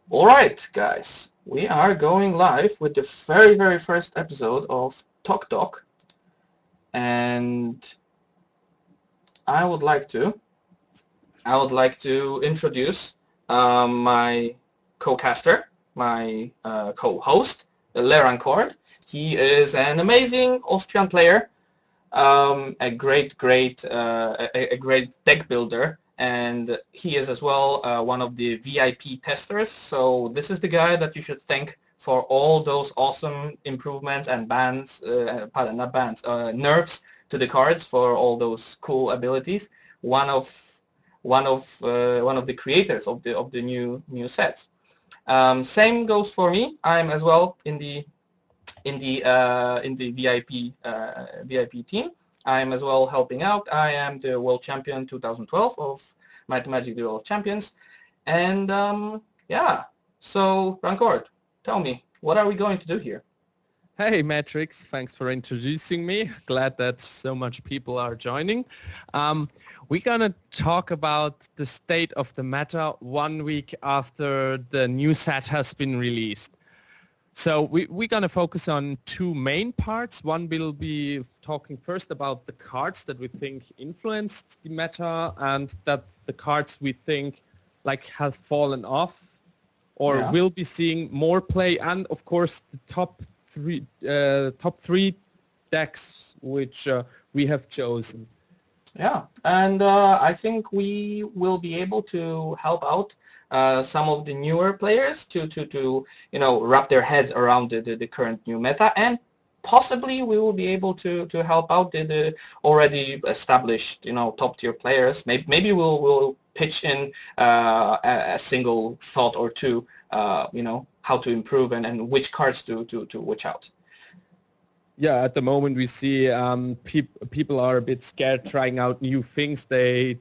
All right, guys, we are going live with the very first episode of DoCTalk, and I would like to introduce my co-caster, my co-host, Rancord. He is an amazing Austrian player, a great deck builder, and he is as well one of the VIP testers. So this is the guy that you should thank for all those awesome improvements and pardon, not bans, nerfs to the cards for all those cool abilities. One of one of the creators of the new sets. Same goes for me. I'm as well in the VIP team. I'm as well helping out. I am the world champion 2012 of Magic Duel of Champions, and yeah. So Rancord, tell me, what are we going to do here? Hey Matrix, thanks for introducing me. Glad that so much people are joining. Um, we're gonna talk about the state of the meta 1 week after the new set has been released. So we're going to focus on two main parts. One will be talking first about the cards that we think influenced the meta and that the cards we think like has fallen off or Yeah. will be seeing more play, and of course the top three decks which we have chosen. Yeah, and I think we will be able to help out some of the newer players to wrap their heads around the current new meta, and possibly we will be able to help out the already established top tier players. Maybe we'll pitch in a single thought or two, how to improve and which cards to watch out. Yeah, at the moment we see people are a bit scared trying out new things. They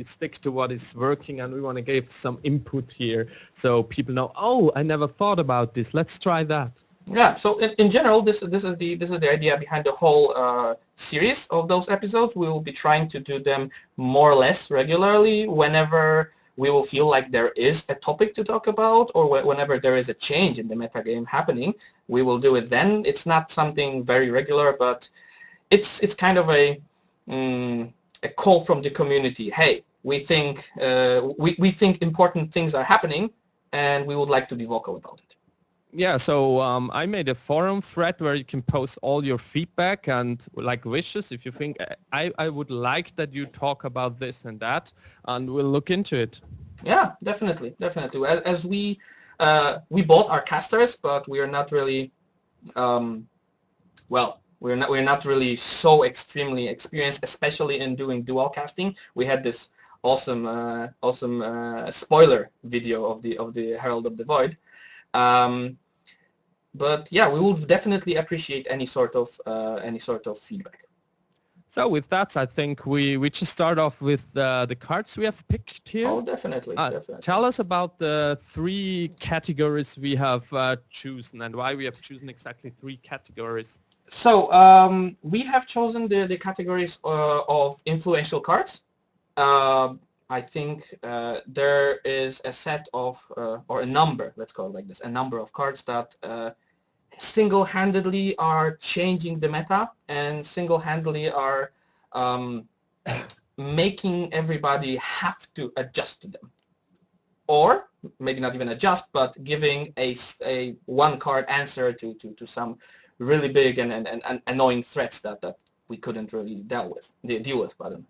stick to what is working, and we want to give some input here so people know. Oh, I never thought about this. Let's try that. Yeah, so in general, this is the idea behind the whole series of those episodes. We will be trying to do them more or less regularly whenever we will feel like there is a topic to talk about, or whenever there is a change in the metagame happening. We will do it then. It's not something very regular, but it's kind of a call from the community. Hey, we think important things are happening, and we would like to be vocal about it. Yeah, so I made a forum thread where you can post all your feedback and like wishes. If you think I would like that you talk about this and that, and we'll look into it. Yeah, definitely. As we both are casters, but we are not really we're not really so extremely experienced, especially in doing dual casting. We had this awesome spoiler video of the Herald of the Void. Um, but yeah, we will definitely appreciate any sort of feedback. So with that, I think we just start off with the cards we have picked here. Oh, definitely. Tell us about the three categories we have chosen and why we have chosen exactly three categories. So we have chosen the categories of influential cards. I think there is a set of, or a number, let's call it like this, a number of cards that single-handedly are changing the meta and single-handedly are um, making everybody have to adjust to them. Or maybe not even adjust, but giving a one-card answer to some really big and annoying threats that we couldn't really deal with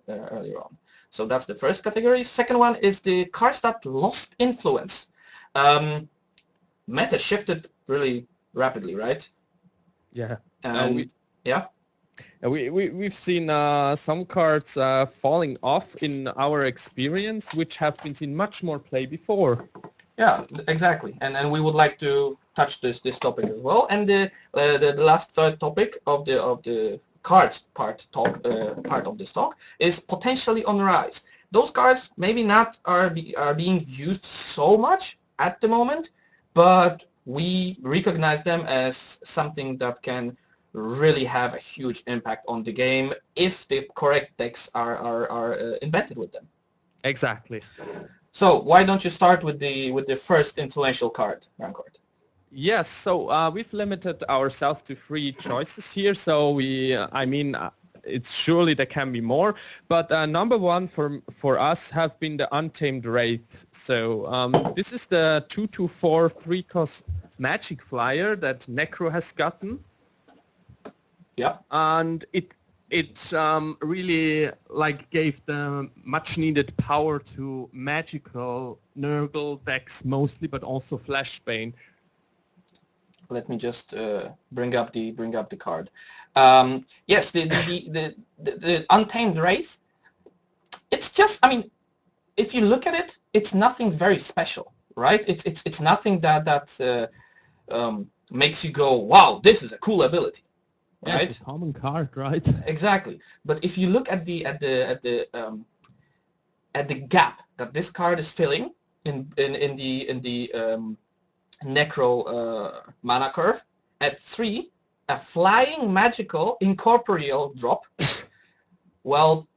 earlier on. So that's the first category. Second one is the cards that lost influence. Meta shifted really rapidly, right? Yeah. And yeah. We've seen some cards falling off in our experience, which have been seen much more play before. Yeah, exactly. And we would like to touch this topic as well. And the last third topic of the cards part of this talk is potentially on rise. Those cards maybe not are being used so much at the moment, but we recognize them as something that can really have a huge impact on the game if the correct decks are invented with them. Exactly. So why don't you start with the first influential card, Rancord? Yes, so we've limited ourselves to 3 choices here. So it's surely there can be more, but number one for us have been the Untamed Wraith. So this is the 2/4 3-cost magic flyer that Necro has gotten, Yeah. and it really like gave the much needed power to magical Nurgle decks mostly, but also Flashbane. Let me just bring up the card. Yes, the Untamed Wraith. It's just, I mean, if you look at it, it's nothing very special, right? It's nothing that makes you go, wow, this is a cool ability, Yeah, it's right? a common card, right? Exactly. But if you look at the gap that this card is filling in the Necro mana curve, at 3, a flying magical incorporeal drop. Well,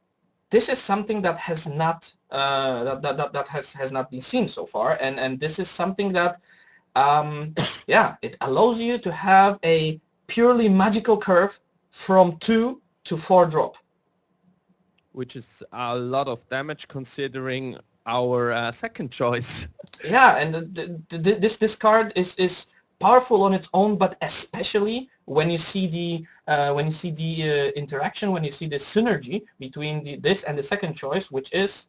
this is something that has not has not been seen so far, and this is something that yeah, it allows you to have a purely magical curve from 2 to 4 drop. Which is a lot of damage considering our second choice. Yeah, and this card is powerful on its own, but especially when you see the interaction, when you see the synergy between this and the second choice, which is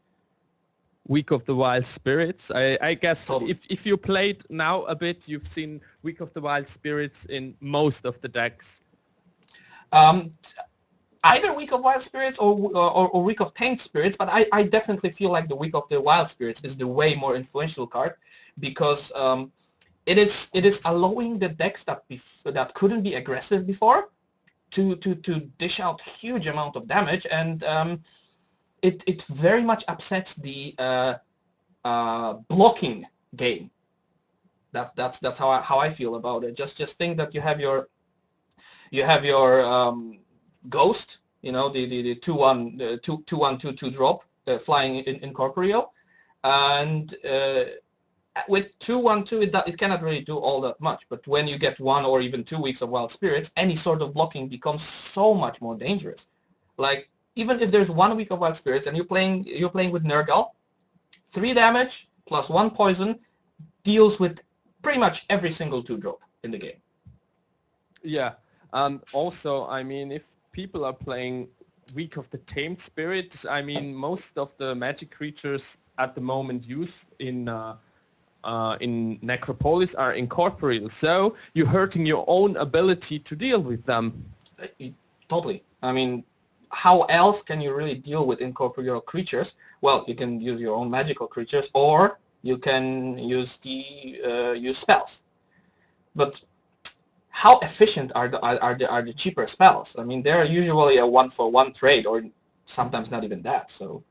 Week of the Wild Spirits. I guess totally. if you played now a bit, you've seen Week of the Wild Spirits in most of the decks. Um, Either Week of Wild Spirits or Week of Tamed Spirits, but I definitely feel like the Week of the Wild Spirits is the way more influential card, because it is allowing the decks that couldn't be aggressive before to dish out huge amount of damage, and it very much upsets the blocking game. That's how I feel about it. Just think that you have your Ghost, you know, the 2/1 2/2 drop flying incorporeal, and with 2/1/2 it cannot really do all that much. But when you get 1 or even 2 weeks of Wild Spirits, any sort of blocking becomes so much more dangerous. Like, even if there's 1 week of Wild Spirits and you're playing with Nurgle, 3 damage plus 1 poison deals with pretty much every single 2 drop in the game. Yeah, and also, I mean, if people are playing Week of the Tamed Spirit, I mean, most of the magic creatures at the moment used in Necropolis are incorporeal, so you're hurting your own ability to deal with them. Totally. I mean, how else can you really deal with incorporeal creatures? Well, you can use your own magical creatures, or you can use use spells. But how efficient are the cheaper spells? I mean, they're usually a 1-for-1 trade, or sometimes not even that. So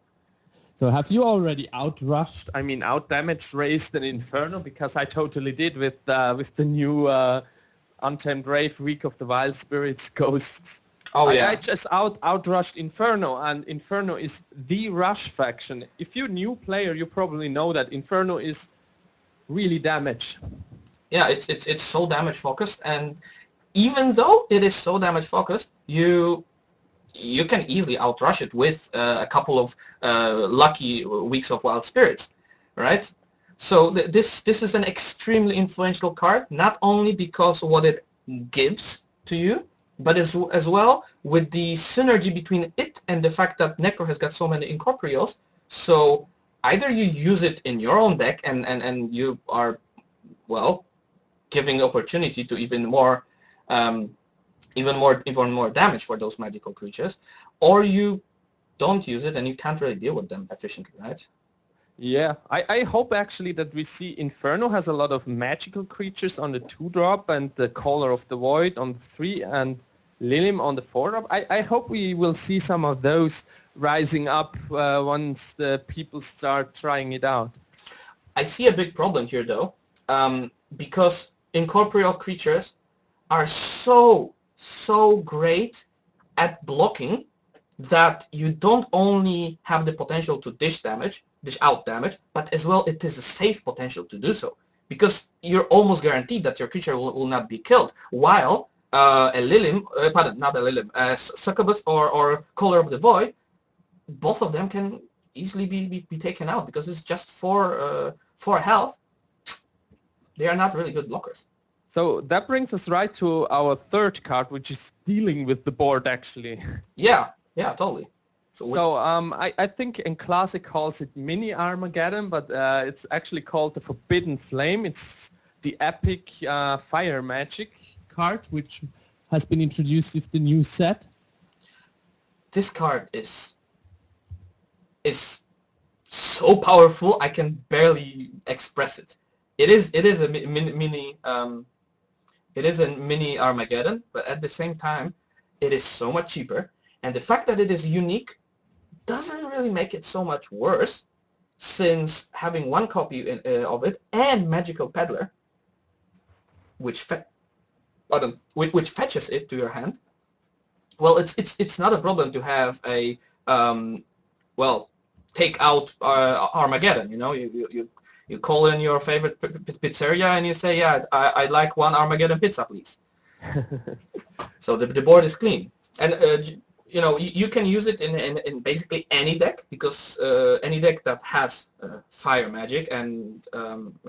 have you already outrushed, I mean, outdamaged raised an Inferno? Because I totally did with the new Untamed Wraith, Week of the Wild Spirits, Ghosts. Oh yeah. I just outrushed Inferno, and Inferno is the rush faction. If you're a new player, you probably know that Inferno is really damage. Yeah, it's so damage focused, and even though it is so damage focused, you can easily outrush it with a couple of lucky weeks of Wild Spirits, right? So this is an extremely influential card, not only because of what it gives to you, but as well with the synergy between it and the fact that Necro has got so many incorporeals. So either you use it in your own deck and you are, well, giving opportunity to even more damage for those magical creatures, or you don't use it and you can't really deal with them efficiently, right? Yeah, I hope actually that we see Inferno has a lot of magical creatures on the 2-drop and the Caller of the Void on the 3 and Lilim on the 4-drop. I hope we will see some of those rising up once the people start trying it out. I see a big problem here though, because incorporeal creatures are so great at blocking that you don't only have the potential to dish damage, dish out damage, but as well it is a safe potential to do so, because you're almost guaranteed that your creature will not be killed, while a Lilim, pardon, not a Lilim, Succubus or Caller of the Void, both of them can easily be taken out, because it's just 4 health. They are not really good blockers. So that brings us right to our third card, which is dealing with the board, actually. Yeah, totally. I think in Classic calls it Mini Armageddon, but it's actually called the Forbidden Flame. It's the epic fire magic card, which has been introduced with the new set. This card is so powerful, I can barely express it. It is a mini Armageddon, but at the same time, it is so much cheaper. And the fact that it is unique doesn't really make it so much worse, since having one copy of it and Magical Peddler, which fetches it to your hand. Well, it's not a problem to have a take out Armageddon. You know, you call in your favorite pizzeria and you say, yeah, I'd like 1 Armageddon pizza, please. So the board is clean, and you know, you can use it in basically any deck, because any deck that has fire magic and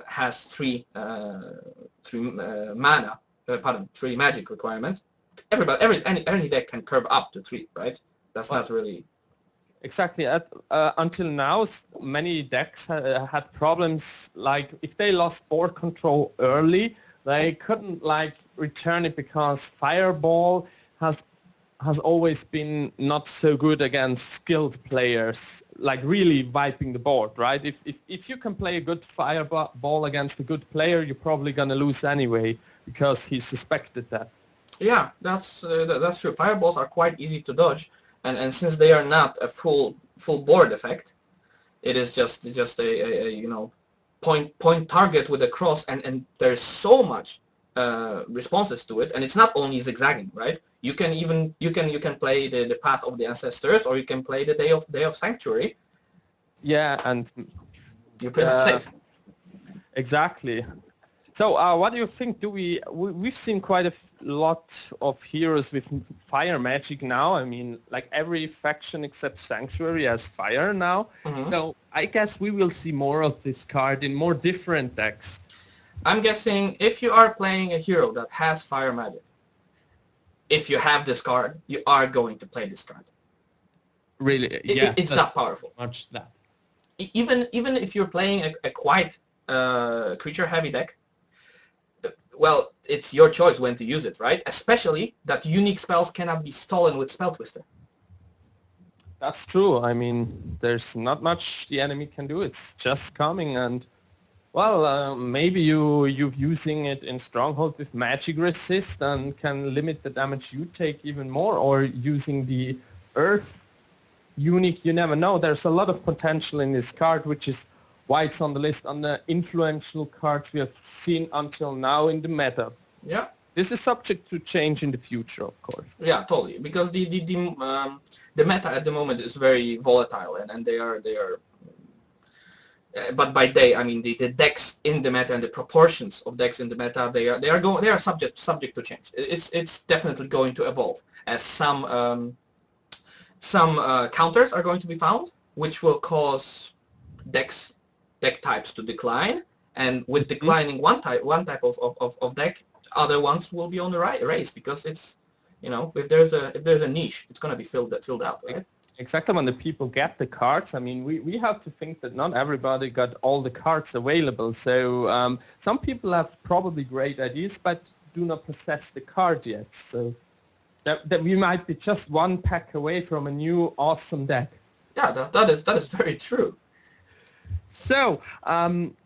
has 3 mana, 3 magic requirement. Any deck can curve up to 3, right? That's not really... Exactly. Until now, many decks had problems, like if they lost board control early, they couldn't like return it, because Fireball has always been not so good against skilled players, like really wiping the board, right? If you can play a good Fireball against a good player, you're probably gonna lose anyway, because he suspected that. Yeah, that's true. Fireballs are quite easy to dodge. And since they are not a full board effect, it is just a you know, point target with a cross, and there's so much responses to it, and it's not only zigzagging, right? You can play the Path of the Ancestors, or you can play the Day of Sanctuary. Yeah, and you're pretty much safe. Exactly. So what do you think? We've seen quite a lot of heroes with fire magic now. I mean, like every faction except Sanctuary has fire now. Mm-hmm. So I guess we will see more of this card in more different decks. I'm guessing if you are playing a hero that has fire magic, if you have this card, you are going to play this card. Really? Yeah. It's that powerful. Much that. Even if you're playing a quite creature-heavy deck, well, it's your choice when to use it, right? Especially that unique spells cannot be stolen with Spell Twister. That's true. I mean, there's not much the enemy can do. It's just coming, and well, maybe you're using it in Stronghold with magic resist and can limit the damage you take even more, or using the Earth unique. You never know. There's a lot of potential in this card, which is why it's on the list on the influential cards we have seen until now in the meta. Yeah. This is subject to change in the future, of course. Yeah, totally. Because the meta at the moment is very volatile, and they are. But by day, I mean the decks in the meta and the proportions of decks in the meta. They are subject to change. It's definitely going to evolve, as some counters are going to be found, which will cause deck types to decline, and with declining one type of deck, other ones will be on the race, because it's, you know, if there's a niche, it's going to be filled out, right? Exactly. When the people get the cards, I mean, we have to think that not everybody got all the cards available. So some people have probably great ideas, but do not possess the card yet. So that we might be just one pack away from a new awesome deck. Yeah, that is very true. So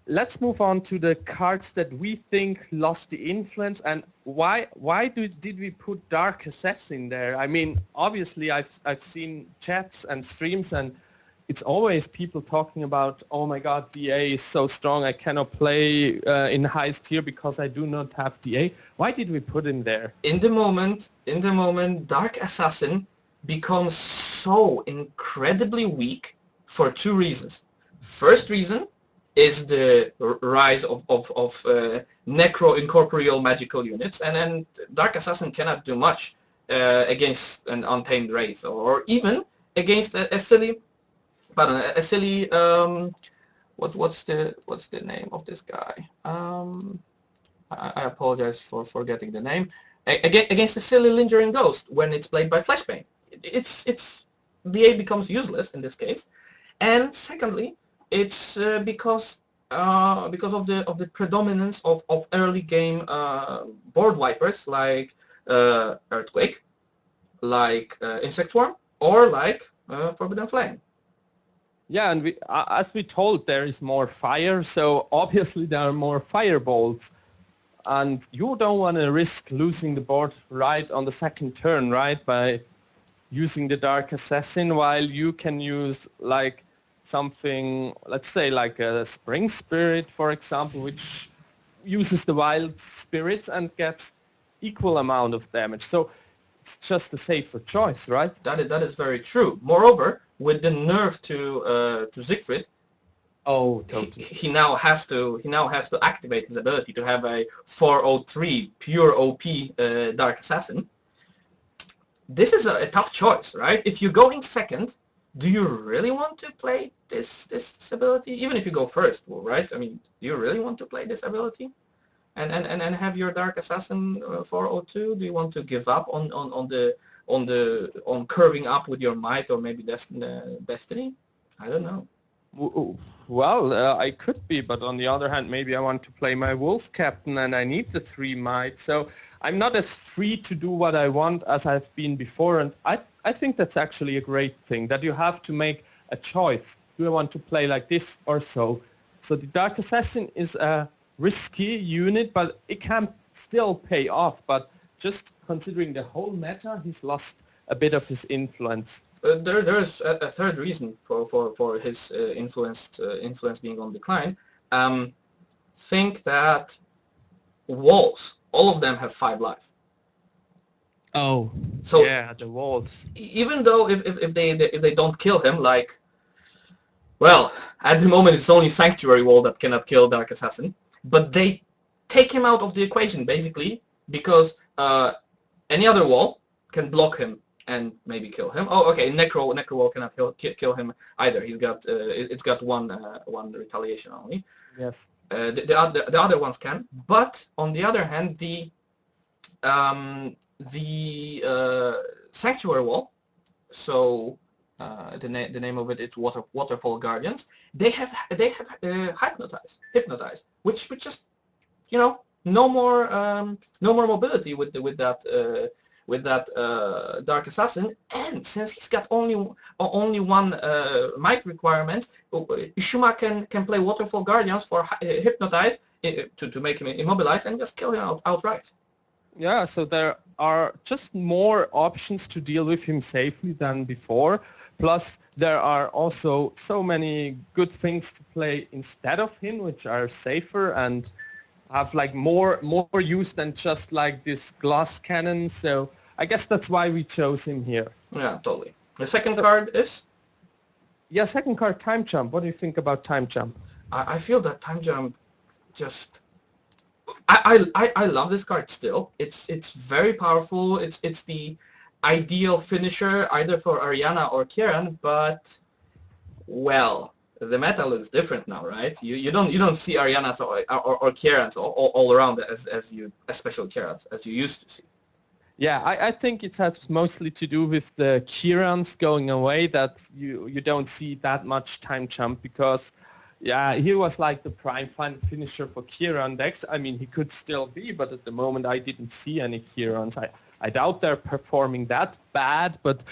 let's move on to the cards that we think lost the influence, and why did we put Dark Assassin there? I mean, obviously I've seen chats and streams, and it's always people talking about, oh my god, DA is so strong, I cannot play in highest tier because I do not have DA. Why did we put him there? In the moment, Dark Assassin becomes so incredibly weak for 2 reasons. First reason is the rise of necro-incorporeal magical units, and then Dark Assassin cannot do much against an Untamed Wraith, or even against a silly, pardon, a silly, what's the name of this guy? I apologize for forgetting the name. Against the silly Lingering Ghost when it's played by Fleshbane. It's DA becomes useless in this case. And secondly, it's because of the predominance of early game board wipers like Earthquake, like Insect Swarm, or like Forbidden Flame. Yeah, and as we told, there is more fire, so obviously there are more firebolts. And you don't want to risk losing the board right on the second turn, right, by using the Dark Assassin, while you can use like something, let's say like a Spring Spirit, for example, which uses the wild spirits and gets equal amount of damage. So it's just a safer choice, right? That is very true. Moreover, with the nerf to Siegfried, oh, totally. He now has to activate his ability to have a 403 pure OP Dark Assassin. This is a tough choice, right? If you're going second, do you really want to play this ability? Even if you go first, right? I mean, do you really want to play this ability? And have your Dark Assassin 402? Do you want to give up on curving up with your might, or maybe Destiny? I don't know. Well, I could be, but on the other hand, maybe I want to play my Wolf Captain and I need the 3 might. So I'm not as free to do what I want as I've been before. And I think that's actually a great thing, that you have to make a choice. Do I want to play like this or so? So the Dark Assassin is a risky unit, but it can still pay off. But just considering the whole meta, he's lost a bit of his influence. There's a third reason for his influence being on decline. Think that walls, all of them have 5 life. Oh, so yeah, the walls. Even though if they don't kill him, like, well, at the moment it's only Sanctuary Wall that cannot kill Dark Assassin, but they take him out of the equation basically because any other wall can block him and maybe kill him. Oh, okay. Necro Wall cannot kill him either. He's got it's got one retaliation only. Yes. The other ones can, but on the other hand, the Sanctuary Wall. So the name of it is Waterfall Guardians. They have hypnotize, which just no more mobility with that Dark Assassin, and since he's got only one might requirement, Ishuma can play Waterfall Guardians for hypnotize to make him immobilized and just kill him outright. Yeah, so there are just more options to deal with him safely than before. Plus, there are also so many good things to play instead of him, which are safer and have like more use than just like this glass cannon. So I guess that's why we chose him here. Yeah, totally. The second card is? Yeah, second card, Time Jump. What do you think about Time Jump? I feel that Time Jump just... I love this card still. It's very powerful. It's the ideal finisher either for Ariana or Kieran, but well, the meta looks different now, right? You don't see Arianas or Kierans all around as special Kierans as you used to see. Yeah, I think it has mostly to do with the Kierans going away, that you don't see that much Time Jump, because yeah, he was like the prime finisher for Kieran decks. I mean, he could still be, but at the moment I didn't see any Kierans. I doubt they're performing that bad, but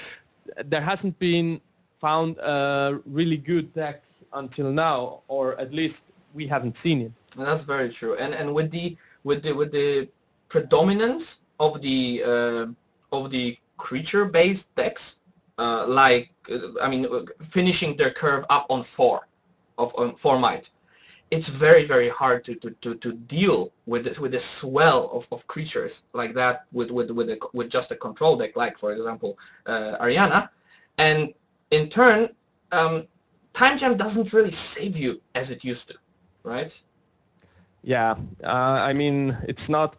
there hasn't been found a really good deck until now, or at least we haven't seen it. That's very true. And with the predominance of the creature-based decks, finishing their curve up on 4 might, it's very hard to deal with the swell of creatures like that with just a control deck, like for example Ariana, and in turn Time Gem doesn't really save you as it used to, right? Yeah, I mean, it's not.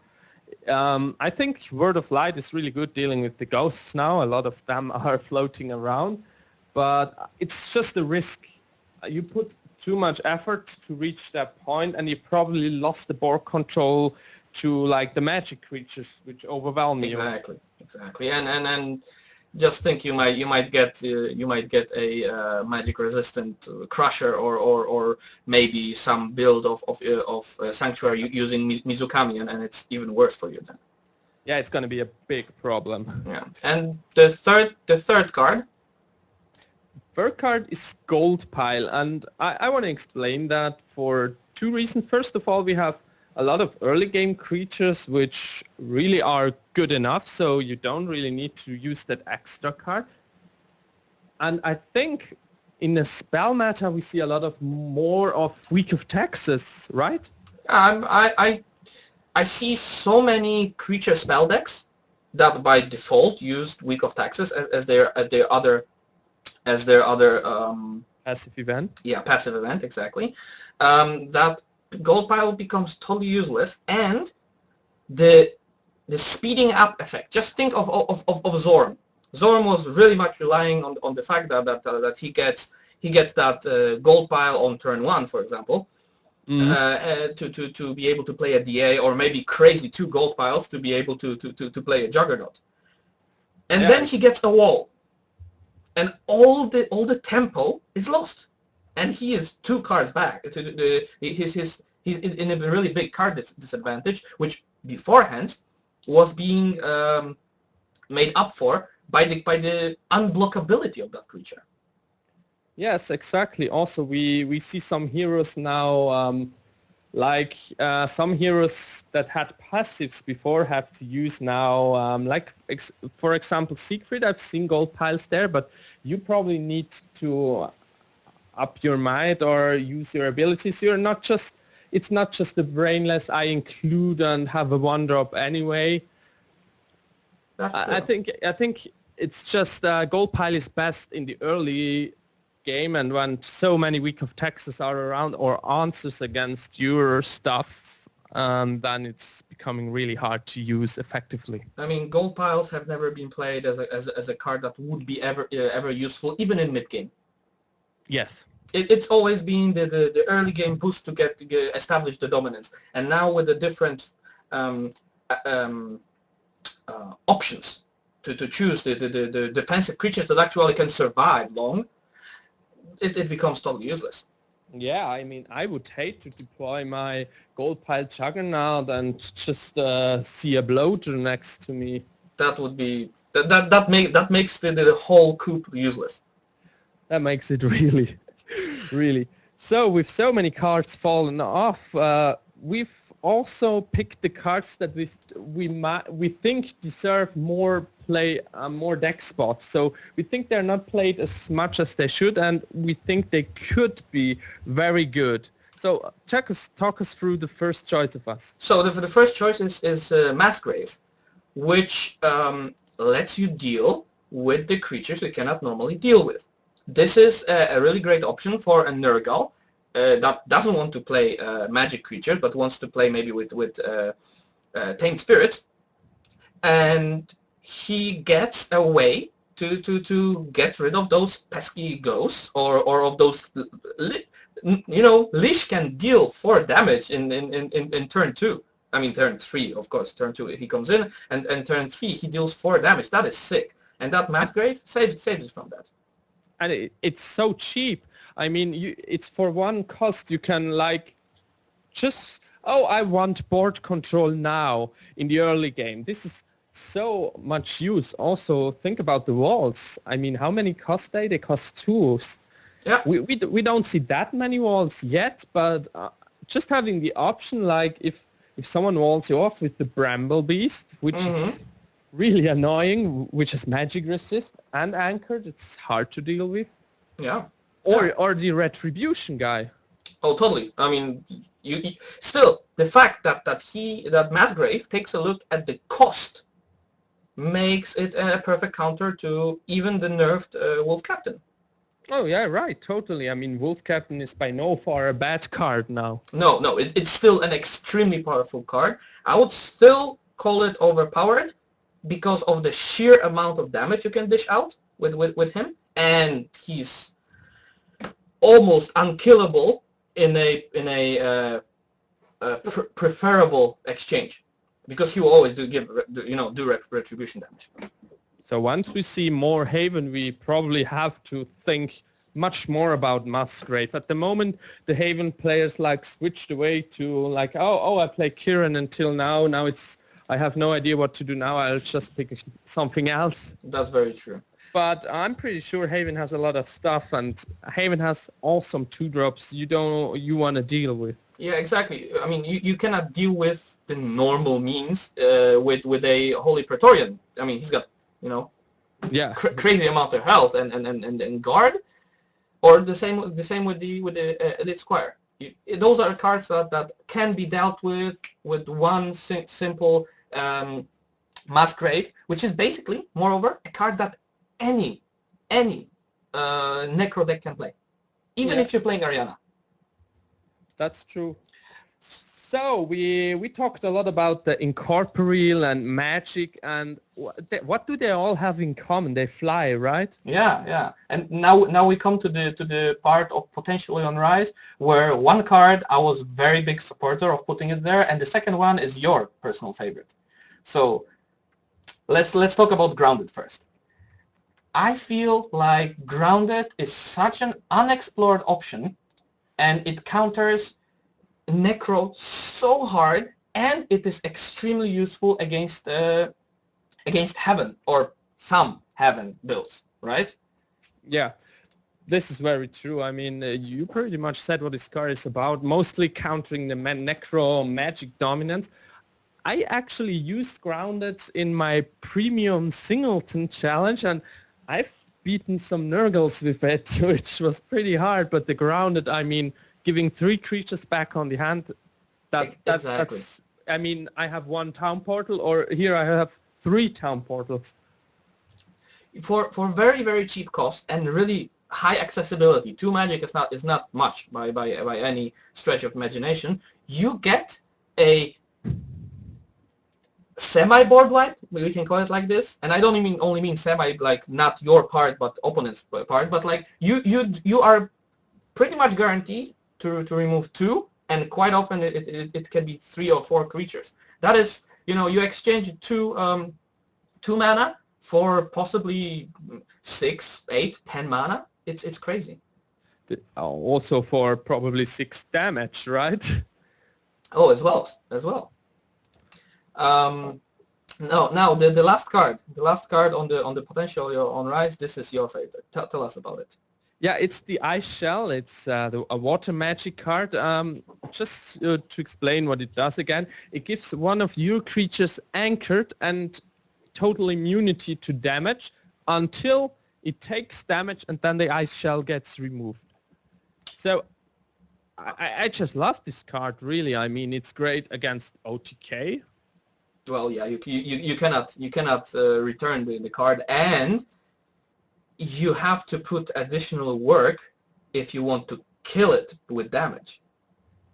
I think Word of Light is really good dealing with the ghosts now. A lot of them are floating around, but it's just a risk. You put too much effort to reach that point, and you probably lost the board control to like the magic creatures, which overwhelm you. Exactly. And just think you might get a magic resistant crusher or maybe some build of sanctuary using Mizukami, and it's even worse for you then. Yeah, it's going to be a big problem. Yeah. And the third card. Third card is Gold Pile, and I want to explain that for two reasons. First of all, we have a lot of early game creatures which really are good enough, so you don't really need to use that extra card. And I think in the spell meta we see a lot of more of Week of Texas, right? I see so many creature spell decks that by default used Week of Texas as their other Passive event. Yeah, passive event, exactly. That gold pile becomes totally useless, and the speeding up effect. Just think of Zorm. Zorm was really much relying on the fact that he gets that gold pile on turn 1, for example, to be able to play a DA, or maybe crazy 2 gold piles to be able to play a Juggernaut. And then he gets a wall, and all the tempo is lost, and he is 2 cards back. He's in a really big card disadvantage, which beforehand was being made up for by the unblockability of that creature. Yes, exactly. Also, we see some heroes now, like some heroes that had passives before have to use now, for example, Siegfried. I've seen gold piles there, but you probably need to up your might or use your abilities. It's not just the brainless I include and have a 1-drop anyway. I think it's just gold pile is best in the early game, and when so many Week of Texas are around or answers against your stuff, then it's becoming really hard to use effectively. I mean, gold piles have never been played as a card that would be ever useful, even in mid game. Yes. It's always been the early game boost to get establish the dominance, and now with the different options to choose the defensive creatures that actually can survive long, it becomes totally useless. Yeah, I mean, I would hate to deploy my gold pile Juggernaut and just see a bloater next to me. That would be that makes the whole coup useless. That makes it really, really. So with so many cards fallen off, we've also picked the cards that we think deserve more play, more deck spots. So we think they're not played as much as they should, and we think they could be very good. So talk us through the first choice of us. So the first choice is Massgrave, which lets you deal with the creatures you cannot normally deal with. This is a really great option for a Nurgle that doesn't want to play magic creatures, but wants to play maybe with tamed spirits, and he gets a way to get rid of those pesky ghosts or of those. Leash can deal 4 damage in turn 2. I mean turn 3, of course. Turn 2 he comes in, and turn 3 he deals 4 damage. That is sick, and that Massgrave saves us from that. And it's so cheap. I mean, it's for 1 cost. You can I want board control now in the early game. This is so much use. Also, think about the walls. I mean, how many cost they? They cost 2. Yeah. We don't see that many walls yet, but just having the option, like if someone walls you off with the Bramble Beast, which is really annoying, which is magic resist and anchored, it's hard to deal with. Yeah. Or the Retribution guy. Oh, totally. I mean, you still the fact that Massgrave takes a look at the cost makes it a perfect counter to even the nerfed Wolf Captain. Oh yeah, right, totally. I mean, Wolf Captain is by no far a bad card now. No, it's still an extremely powerful card. I would still call it overpowered because of the sheer amount of damage you can dish out with him, and he's almost unkillable in a preferable exchange, because he will always do retribution damage. So once we see more Haven, we probably have to think much more about Musgrave. At the moment, the Haven players like switched away to like, oh, I play Kieran until now. Now I have no idea what to do now. I'll just pick something else. That's very true. But I'm pretty sure Haven has a lot of stuff, and Haven has awesome 2-drops you want to deal with. Yeah, exactly. I mean, you cannot deal with the normal means with a Holy Praetorian. I mean, he's got yeah, crazy amount of health and guard, or the same with the Elite Squire. Those are cards that can be dealt with one simple Musgrave, which is basically, moreover, a card that any Necro deck can play, even if you're playing Ariana. That's true. So we talked a lot about the incorporeal and magic, and what do they all have in common? They fly, right? Yeah. And now we come to the part of potentially on Rise, where one card I was very big supporter of putting it there, and the second one is your personal favorite. So let's talk about Grounded first. I feel like Grounded is such an unexplored option, and it counters Necro so hard, and it is extremely useful against Heaven or some Heaven builds, right? Yeah, this is very true. I mean, you pretty much said what this card is about, mostly countering the Necro magic dominance. I actually used Grounded in my premium singleton challenge, and I've beaten some Nurgles with it, which was pretty hard, but the Grounded, I mean, giving 3 creatures back on the hand, that's, I mean, I have 1 town portal, or here I have 3 town portals. For very, very cheap cost and really high accessibility, 2 magic is not much by any stretch of imagination. You get a semi-board wipe, we can call it like this, and I don't only mean semi, like not your part but opponent's part, but like you are pretty much guaranteed to remove 2, and quite often it can be 3 or 4 creatures. That is, you exchange 2 mana for possibly 6, 8, 10 mana. It's crazy. Also for probably 6 damage, right? Oh, as well. Now the last card on the potential on Rise. This is your favorite. Tell us about it. Yeah, it's the Ice Shell. It's a water magic card. Just to explain what it does again, it gives one of your creatures anchored and total immunity to damage until it takes damage, and then the Ice Shell gets removed. So I just love this card, really. I mean, it's great against OTK. Well, yeah, you cannot return the card, and you have to put additional work if you want to kill it with damage.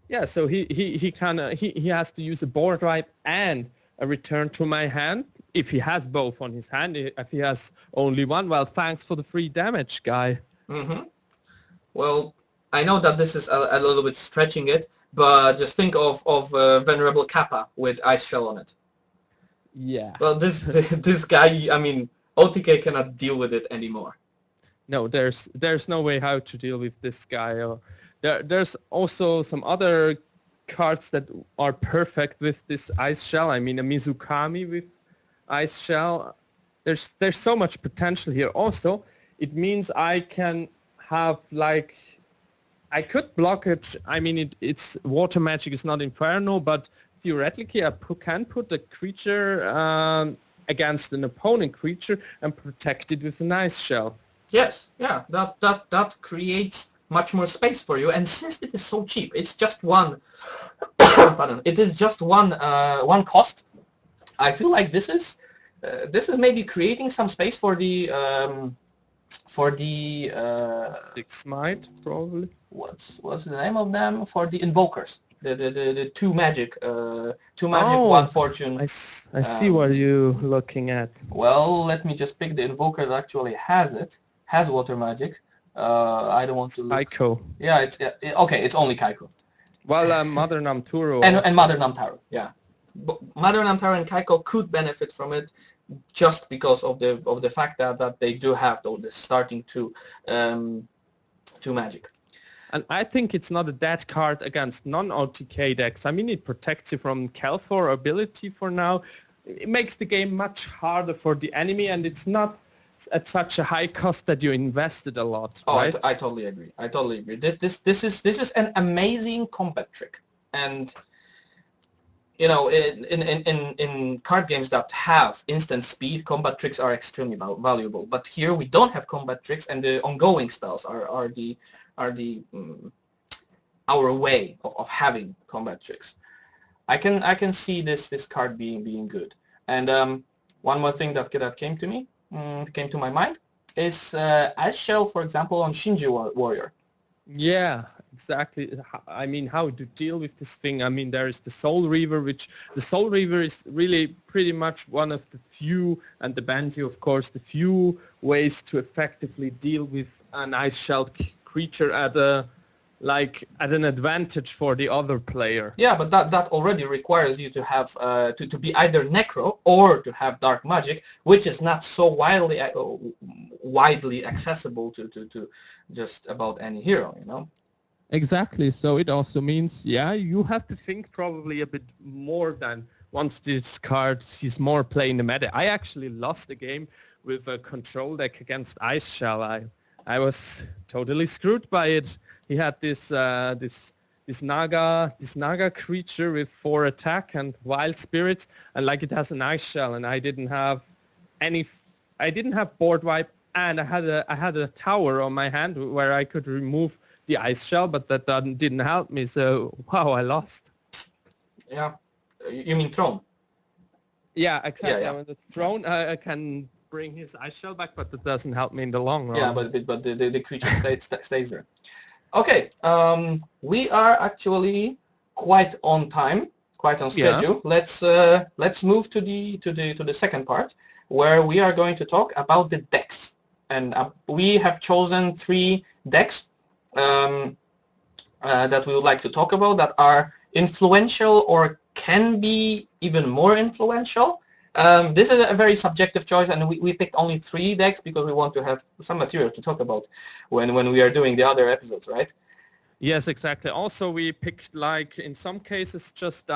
Yeah, so he has to use a board wipe and a return to my hand. If he has both on his hand, if he has only one, well, thanks for the free damage, guy. Mm-hmm. Well, I know that this is a little bit stretching it, but just think of Venerable Kappa with Ice Shell on it. Yeah. Well, this guy, I mean, OTK cannot deal with it anymore. No, there's no way how to deal with this guy. There's also some other cards that are perfect with this Ice Shell. I mean, a Mizukami with Ice Shell. There's so much potential here. Also, it means I can have I could block it. I mean, it's water magic is not Inferno, but theoretically I can put a creature against an opponent creature and protect it with an Ice Shell. Yes, yeah, that creates much more space for you, and since it is so cheap, it's just one. Pardon, it is just one cost. I feel like this is maybe creating some space for the for the 6 might, probably. what's the name of them? For the invokers, the two magic, one Oh, fortune. I see what you're looking at. Well, let me just pick the invoker that actually has water magic. I don't want to look. Psycho. Yeah, it's okay. It's only Kaiko Well, Mother Namturo and also. Mother Namtaro. Yeah, but Mother Namtaro and Kaiko could benefit from it just because of the fact that they do have the starting two magic. And I think it's not a dead card against non-OTK decks. I mean, it protects you from Kelthor ability for now. It makes the game much harder for the enemy, and it's not at such a high cost that you invested a lot, Oh, right? I totally agree. I totally agree. This is an amazing combat trick, and you know, in card games that have instant speed, combat tricks are extremely valuable. But here we don't have combat tricks, and the ongoing spells are the our way of having combat tricks. I can see this card being good. And one more thing that came to me came to my mind is Ice Shell, for example, on Shinji Warrior. Yeah, exactly. I mean, how to deal with this thing. I mean, there is the Soul Reaver, which the Soul Reaver is really pretty much one of the few, and the Banshee, of course, the few ways to effectively deal with an ice shell creature at an advantage for the other player. Yeah, but that already requires you to have to be either Necro or to have Dark Magic, which is not so widely accessible to just about any hero, you know. Exactly. So it also means, yeah, you have to think probably a bit more than once this card sees more play in the meta. I actually lost a game with a control deck against Ice Shell. I was totally screwed by it. He had this Naga creature with 4 attack and wild spirits, and like it has an Ice Shell, and I didn't have board wipe, and I had a tower on my hand where I could remove the Ice Shell, but that didn't help me. So wow, I lost. Yeah, you mean Throne? Yeah, exactly. Yeah. On the throne, I can bring his Ice Shell back, but that doesn't help me in the long run. Yeah, but the creature stays there. Okay, we are actually quite on time, quite on schedule. Yeah. Let's move to the second part, where we are going to talk about the decks, and we have chosen 3 decks that we would like to talk about that are influential or can be even more influential. This is a very subjective choice, and we picked only 3 decks because we want to have some material to talk about when we are doing the other episodes, right? Yes, exactly. Also, we picked, like, in some cases, just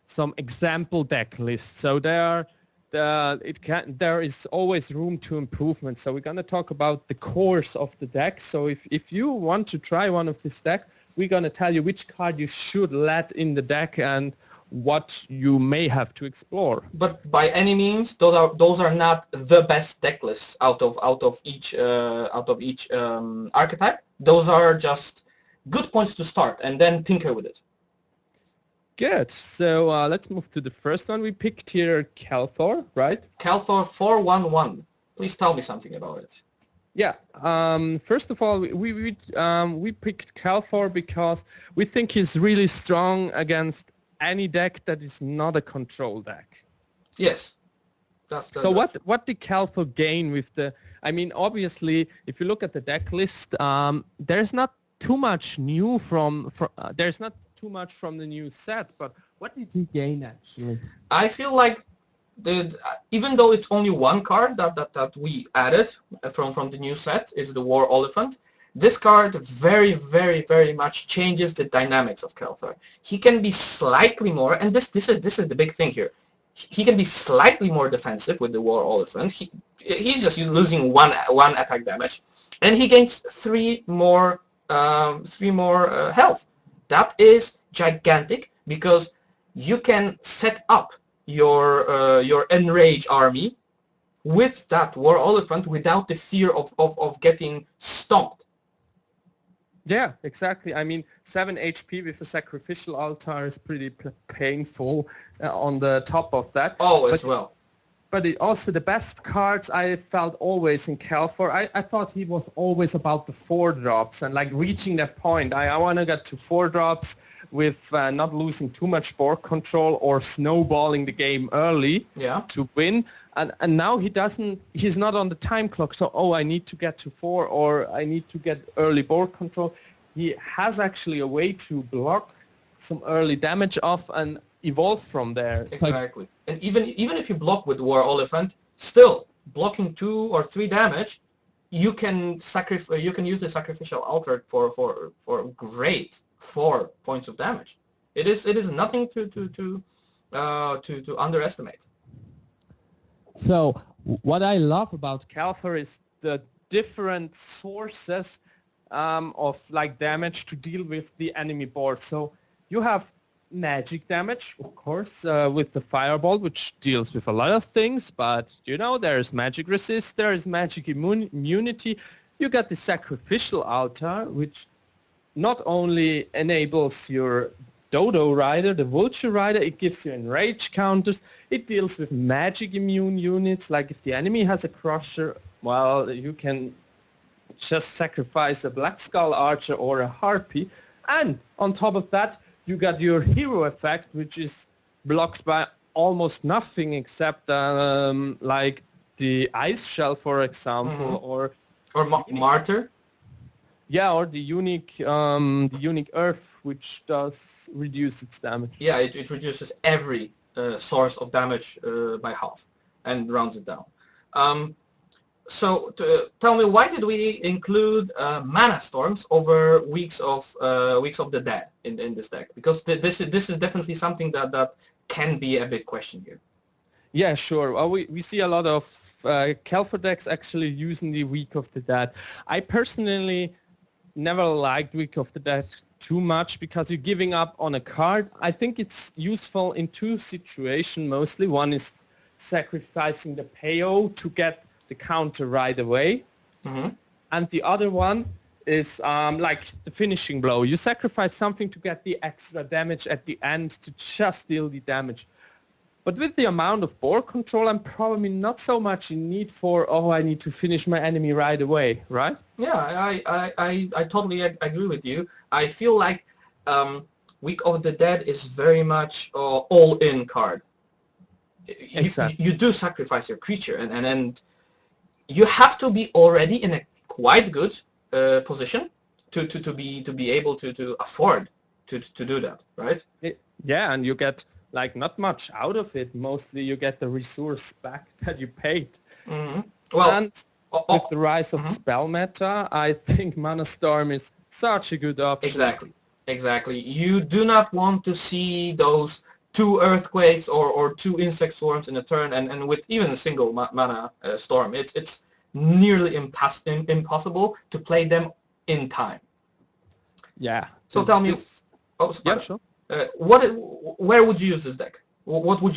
some example deck lists. So there is always room to improvement. So we're going to talk about the cores of the deck. So if you want to try one of these decks, we're going to tell you which card you should let in the deck and what you may have to explore. But by any means, those are not the best deck lists out of each archetype. Those are just good points to start, and then tinker with it. Good. So let's move to the first one. We picked here Kelthor, right? Kelthor 4/1/1. Please tell me something about it. Yeah. First of all, we picked Kelthor because we think he's really strong against any deck that is not a control deck. Yes. What did Kelthor gain with the? I mean, obviously, if you look at the deck list, there's not too much new there's not too much from the new set. But what did he gain actually? I feel like even though it's only one card that we added from the new set is the War Elephant. This card very, very, very much changes the dynamics of Kelthor. He can be slightly more, and this is the big thing here. He can be slightly more defensive with the War Elephant. He's just losing one attack damage, and he gains 3 more health. That is gigantic because you can set up your Enrage army with that War Elephant without the fear of getting stomped. Yeah, exactly. I mean, 7 HP with a sacrificial altar is pretty painful on the top of that. Oh, as well. but also the best cards I felt always in Calfor. I thought he was always about the 4-drops and like reaching that point. I want to get to 4-drops with not losing too much board control or snowballing the game early to win. And now he's not on the time clock. So, I need to get to 4 or I need to get early board control. He has actually a way to block some early damage off and evolve from there. Exactly. And even if you block with War Elephant, still blocking 2 or 3 damage, you can use the sacrificial altar for great 4 points of damage. It is nothing to underestimate. So what I love about Calfor is the different sources of like damage to deal with the enemy board. So you have magic damage, of course, with the fireball, which deals with a lot of things, but there's magic resist, there's magic immunity. You got the sacrificial altar, which not only enables your Dodo rider, the vulture rider, it gives you enrage counters, it deals with magic immune units, like if the enemy has a crusher, well, you can just sacrifice a black skull archer or a harpy, and on top of that, you got your hero effect, which is blocked by almost nothing except like the ice shell, for example, or martyr. Yeah, or the unique earth, which does reduce its damage. Yeah, it reduces every source of damage by half and rounds it down. So tell me, why did we include mana storms over weeks of the dead in this deck? Because this is definitely something that can be a big question here. Yeah, sure. Well, we see a lot of Calfor decks actually using the Week of the Dead. I personally never liked Week of the Dead too much because you're giving up on a card. I think it's useful in 2 situations mostly. One is sacrificing the payo to get the counter right away, and the other one is like the finishing blow. You sacrifice something to get the extra damage at the end to just deal the damage. But with the amount of board control, I'm probably not so much in need for, I need to finish my enemy right away, right? Yeah, I totally agree with you. I feel like Week of the Dead is very much all-in card. Exactly. You do sacrifice your creature, and you have to be already in a quite good position to be able to afford to do that, right? Yeah, and you get like not much out of it. Mostly you get the resource back that you paid. Well, and with the rise of spell meta, I think Mana Storm is such a good option. Exactly. You do not want to see those 2 earthquakes or 2 insect swarms in a turn, and with even a single mana storm, it's nearly impossible to play them in time. Yeah. So tell me, yeah, sure. Where would you use this deck? What would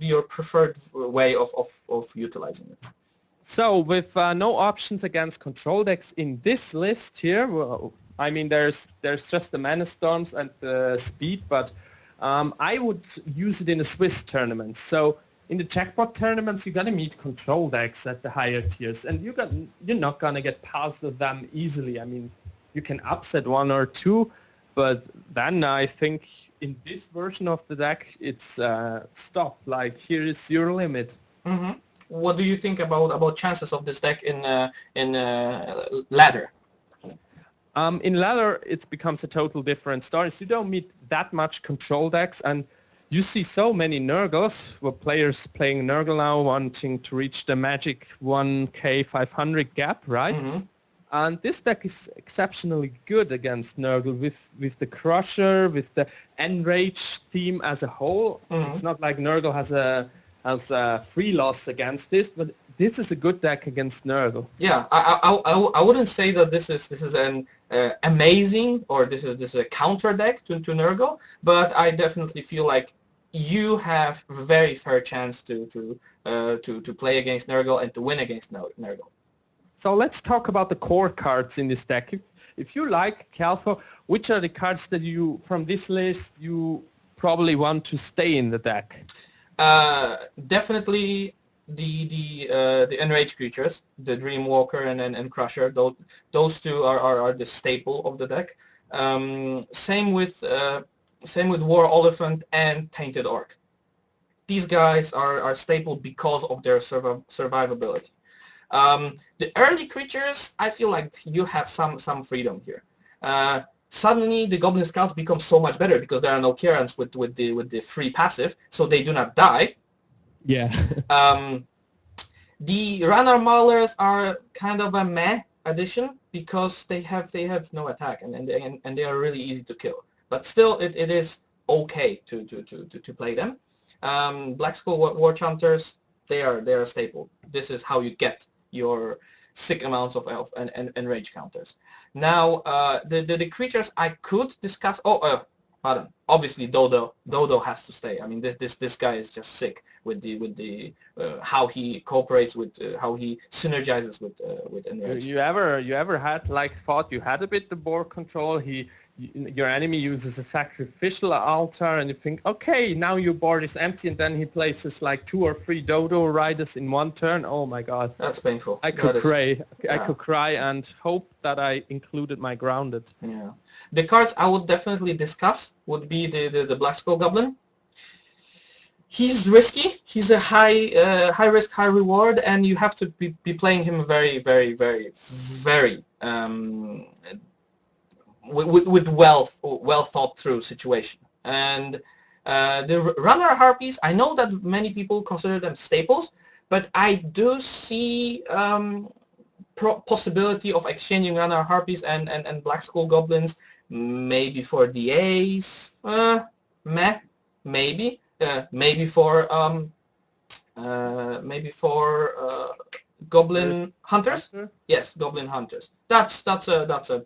be your preferred way of utilizing it? So with no options against control decks in this list here, well, I mean there's just the mana storms and the speed, but I would use it in a Swiss tournament. So in the jackpot tournaments, you're gonna meet control decks at the higher tiers, and you're not gonna get past them easily. I mean, you can upset 1 or 2. But then I think in this version of the deck, it's stop. Like, here is your limit. What do you think about chances of this deck in ladder? In ladder, it becomes a total different story. So you don't meet that much control decks, and you see so many Nurgles, where players playing Nurgle now wanting to reach the magic 1k 500 gap, right? And this deck is exceptionally good against Nurgle with the Crusher, with the Enrage theme as a whole. It's not like Nurgle has a free loss against this, but this is a good deck against Nurgle. Yeah, I wouldn't say that this is an amazing or this is a counter deck to Nurgle, but I definitely feel like you have a very fair chance to play against Nurgle and to win against Nurgle. So let's talk about the core cards in this deck. If you like Calfor, which are the cards that from this list you probably want to stay in the deck? Definitely the enraged creatures, the Dreamwalker and Crusher. Those two are the staple of the deck. Same with War Elephant and Tainted Orc. These guys are staple because of their survivability. The early creatures, I feel like you have some freedom here. Suddenly the Goblin Scouts become so much better because there are no Kierans with the free passive, so they do not die. Yeah. The Runner Maulers are kind of a meh addition because they have no attack and they are really easy to kill. But still, it is okay to play them. Black Skull Watch Hunters, they are a staple. This is how you get your sick amounts of elf and rage counters. Now, the creatures I could discuss. Pardon. Obviously, Dodo has to stay. I mean, this guy is just sick with the how he cooperates with how he synergizes with enrage. You ever had like thought you had a bit the board control? Your enemy uses a sacrificial altar, and you think, okay, now your board is empty, and then he places like 2 or 3 Dodo riders in one turn. Oh my God, that's painful. I could cry. I could cry and hope that I included my grounded. Yeah, the cards I would definitely discuss would be the Black Skull Goblin. He's risky. He's a high risk, high reward, and you have to be playing him very with well thought through situation. And the Runner Harpies, I know that many people consider them staples, but I do see possibility of exchanging Runner Harpies and Black Skull Goblins, maybe for DAs, maybe. Maybe for Goblin Hunters. Yes, Goblin Hunters. That's a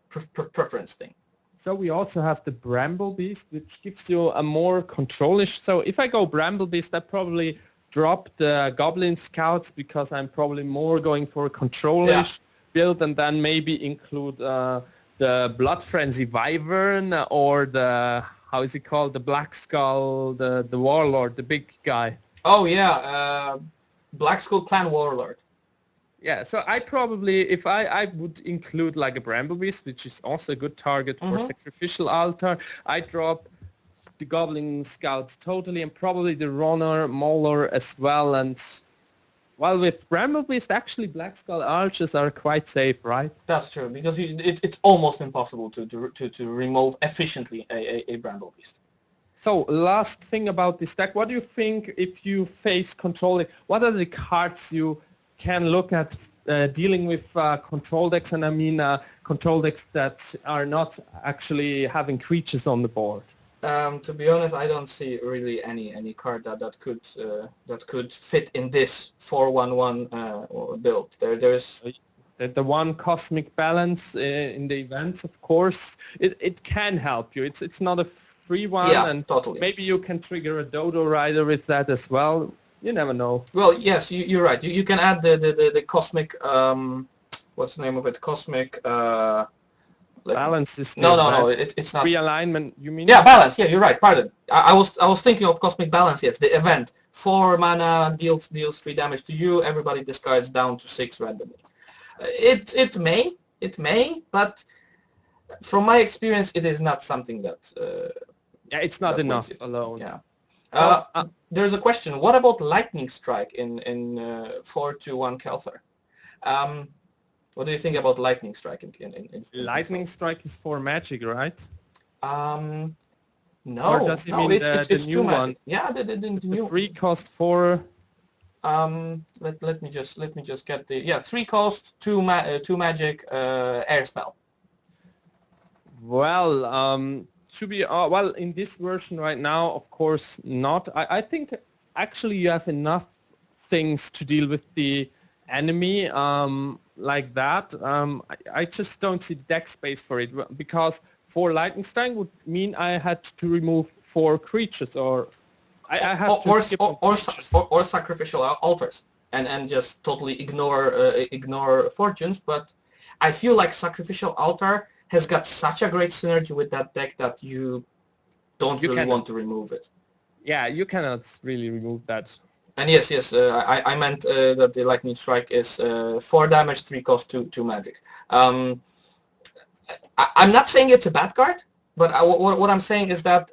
preference thing. So we also have the Bramble Beast, which gives you a more controlish. So if I go Bramble Beast, I probably drop the Goblin Scouts because I'm probably more going for a controlish build, and then maybe include the Blood Frenzy Wyvern or the, how is it called, the Black Skull, the Warlord, the big guy. Oh yeah, Black Skull Clan Warlord. Yeah, so I probably, if I would include like a Bramble Beast, which is also a good target for Sacrificial Altar, I drop the Goblin Scouts totally, and probably the Runner Mauler as well. And well, with Bramble Beast, actually Black Skull Archers are quite safe, right? That's true, because it's almost impossible to remove efficiently a Bramble Beast. So last thing about this deck, what do you think if you face control? What are the cards you can look at dealing with control decks, and I mean control decks that are not actually having creatures on the board? To be honest, I don't see really any card that could fit in this 4/1/1 build. There's the one Cosmic Balance in the events, of course, it can help you. It's not a free one, and totally. Maybe you can trigger a Dodo Rider with that as well. You never know. Well, yes, you're right. You can add the Cosmic, what's the name of it? Cosmic... balance is no, it's not. Realignment, you mean? Yeah, balance. Yeah, you're right. Pardon. I was thinking of Cosmic Balance. Yes, the event. 4 mana deals 3 damage to you. Everybody discards down to 6 randomly. It may, but from my experience, it is not something that. It's not enough alone. Yeah. There's a question. What about Lightning Strike in 4/1 Kelthar? What do you think about Lightning Strike in Lightning Strike is for Magic, right? No. Or does he mean it's new one? Yeah, the new 3 cost 4. Let me just get the 3 cost 2 magic air spell. Well, to be well, in this version right now, of course not. I think actually you have enough things to deal with the enemy like that. I just don't see the deck space for it, because 4 Lightning Strike would mean I had to remove 4 creatures, or I have to skip or sacrificial altars and just totally ignore fortunes. But I feel like sacrificial altar has got such a great synergy with that deck that you don't really want to remove it. Yeah, you cannot really remove that. And yes, I meant that the lightning strike is 4 damage, 3 cost, 2 magic. I'm not saying it's a bad card, but what I'm saying is that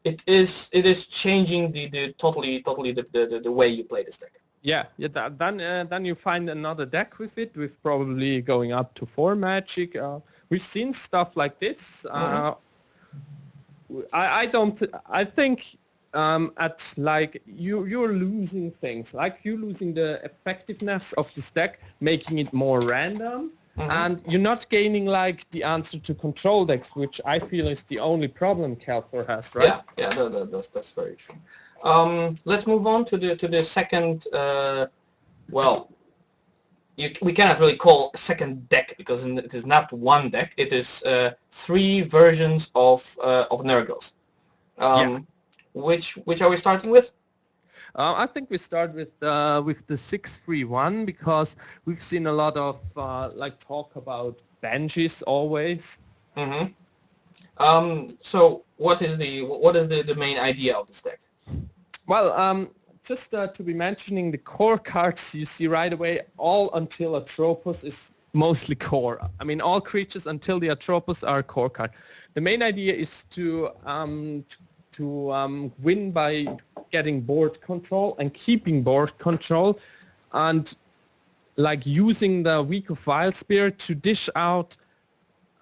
it is changing the totally the way you play this deck. Yeah. Then you find another deck with it, with probably going up to 4 magic. We've seen stuff like this. I don't. I think at like you're losing things, like you're losing the effectiveness of this deck, making it more random, and you're not gaining like the answer to control decks, which I feel is the only problem Calthor has, right? Yeah, that's very true. Let's move on to the second. Well, we cannot really call a second deck because it is not one deck. It is 3 versions of Nurgles. Yeah. Which are we starting with? I think we start with the 631 because we've seen a lot of like talk about banshees always. So what is the main idea of this deck? Well, just to be mentioning the core cards you see right away, all until Atropos is mostly core. I mean, all creatures until the Atropos are core card. The main idea is to win by getting board control and keeping board control, and like using the Week of Wild Spirit to dish out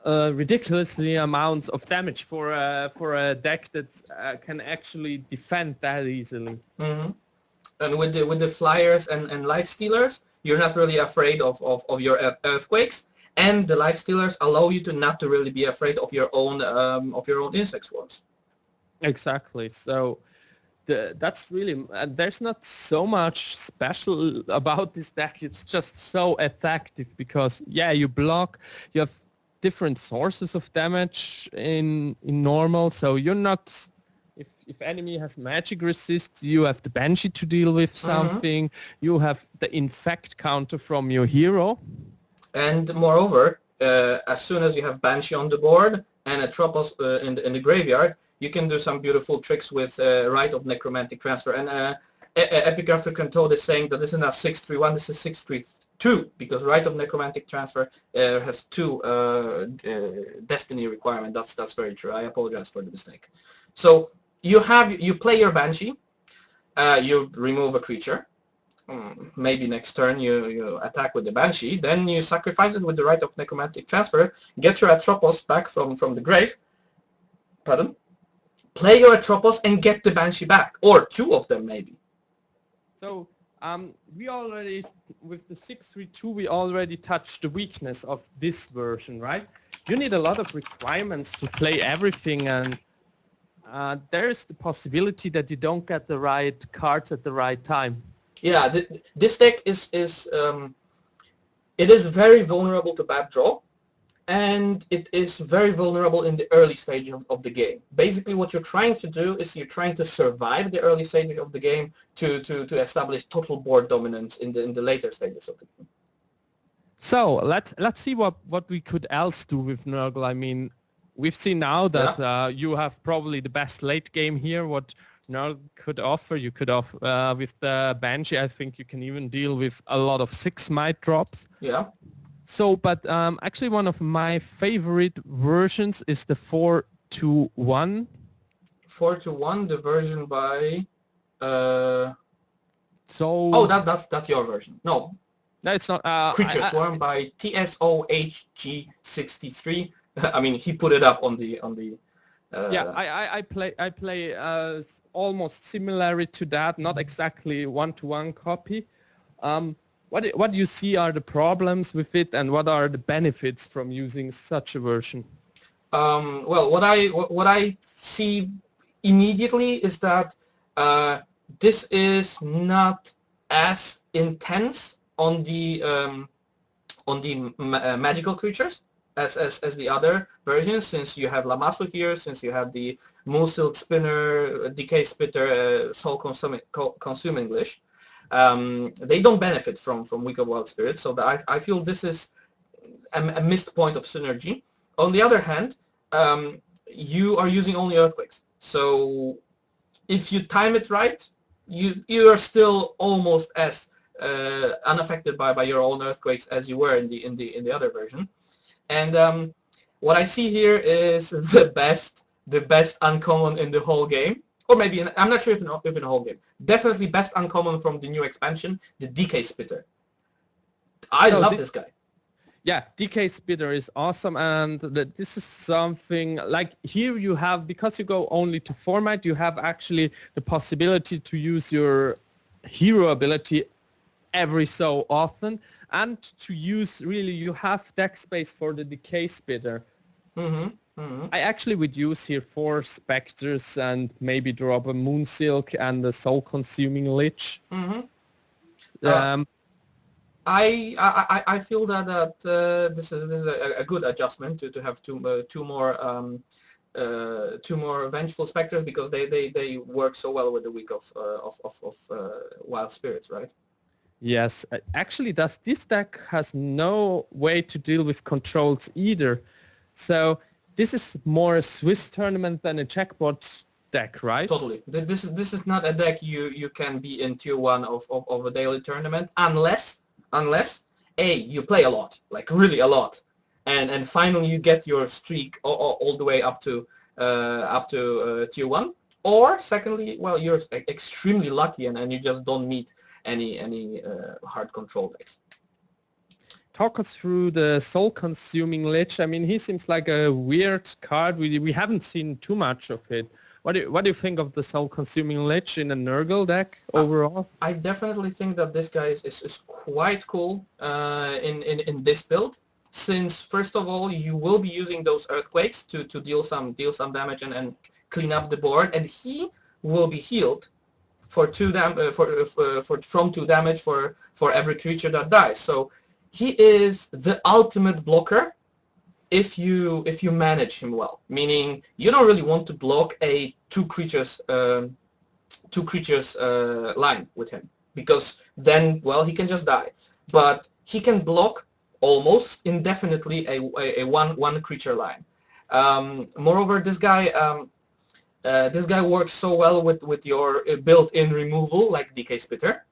ridiculously amounts of damage for a deck that can actually defend that easily. And with the flyers and life stealers, you're not really afraid of your earthquakes, and the life stealers allow you to not to really be afraid of your own insect swarms. Exactly. So that's really there's not so much special about this deck. It's just so effective because you block, you have different sources of damage in normal, so you're not, if enemy has magic resist, you have the Banshee to deal with something, you have the infect counter from your hero. And moreover, as soon as you have Banshee on the board and a Tropos in the graveyard, you can do some beautiful tricks with Rite of Necromantic Transfer. And Epigraphic Toad is saying that this is not 631, this is 632, because Rite of Necromantic Transfer has 2 destiny requirement. That's very true. I apologize for the mistake. So you play your Banshee, you remove a creature. Maybe next turn you attack with the Banshee, then you sacrifice it with the Rite of Necromantic Transfer, get your Atropos back from the grave, play your Atropos and get the Banshee back, or 2 of them maybe. So we already, with the 632, we already touched the weakness of this version, right? You need a lot of requirements to play everything, and there's the possibility that you don't get the right cards at the right time. Yeah, this deck is it is very vulnerable to bad draw, and it is very vulnerable in the early stage of the game. Basically, what you're trying to do is you're trying to survive the early stages of the game to establish total board dominance in the later stages of the game. So let's see what we could else do with Nurgle. I mean, we've seen now that you have probably the best late game here. What Nurgle could offer, you could offer with the Banshee. I think you can even deal with a lot of 6 might drops. Yeah. So, but actually one of my favorite versions is the 4-2-1. 4-1, the version by. So. Oh, that's your version. No, it's not. Creature Swarm by TSOHG63. I mean, he put it up on the. I play almost similar to that, not exactly 1-to-1 copy. What do you see are the problems with it, and what are the benefits from using such a version? Well, what I see immediately is that this is not as intense on the magical creatures as the other versions, since you have Lamassu here, since you have the Moonsilk Spinner, Decay Spitter, Soul Consuming English. They don't benefit from Week of Wild Spirit, so I feel this is a missed point of synergy. On the other hand, you are using only Earthquakes, so if you time it right, you are still almost as unaffected by your own earthquakes as you were in the other version. And what I see here is the best uncommon in the whole game, or maybe I'm not sure if in the whole game. Definitely best uncommon from the new expansion, the DK Spitter. I So love this guy. yeah, DK Spitter is awesome, and this is something like here you have, because you go only to format, you have actually the possibility to use your hero ability every so often, and to use really, you have deck space for the DK Spitter. I actually would use here 4 Spectres and maybe drop a Moonsilk and a Soul-Consuming Lich. I feel that this is a good adjustment to have two more Vengeful Spectres, because they work so well with the week of Wild Spirits, right? Yes, actually this deck has no way to deal with controls either. So this is more a Swiss tournament than a jackpot deck, right? Totally. This is not a deck you can be in tier 1 of a daily tournament unless A, you play a lot, like really a lot, and finally you get your streak all the way up to tier 1, or secondly, well, you're extremely lucky and you just don't meet any hard control decks. Talk us through the Soul-Consuming Lich. I mean, he seems like a weird card. We haven't seen too much of it. What do you think of the Soul-Consuming Lich in a Nurgle deck overall? I definitely think that this guy is quite cool in this build, since first of all you will be using those earthquakes to deal some damage and clean up the board, and he will be healed for from 2 damage for every creature that dies. So he is the ultimate blocker if you manage him well, meaning you don't really want to block a two creatures line with him, because then, well, he can just die. But he can block almost indefinitely a one creature line. Moreover, this guy works so well with your built-in removal like DK Spitter,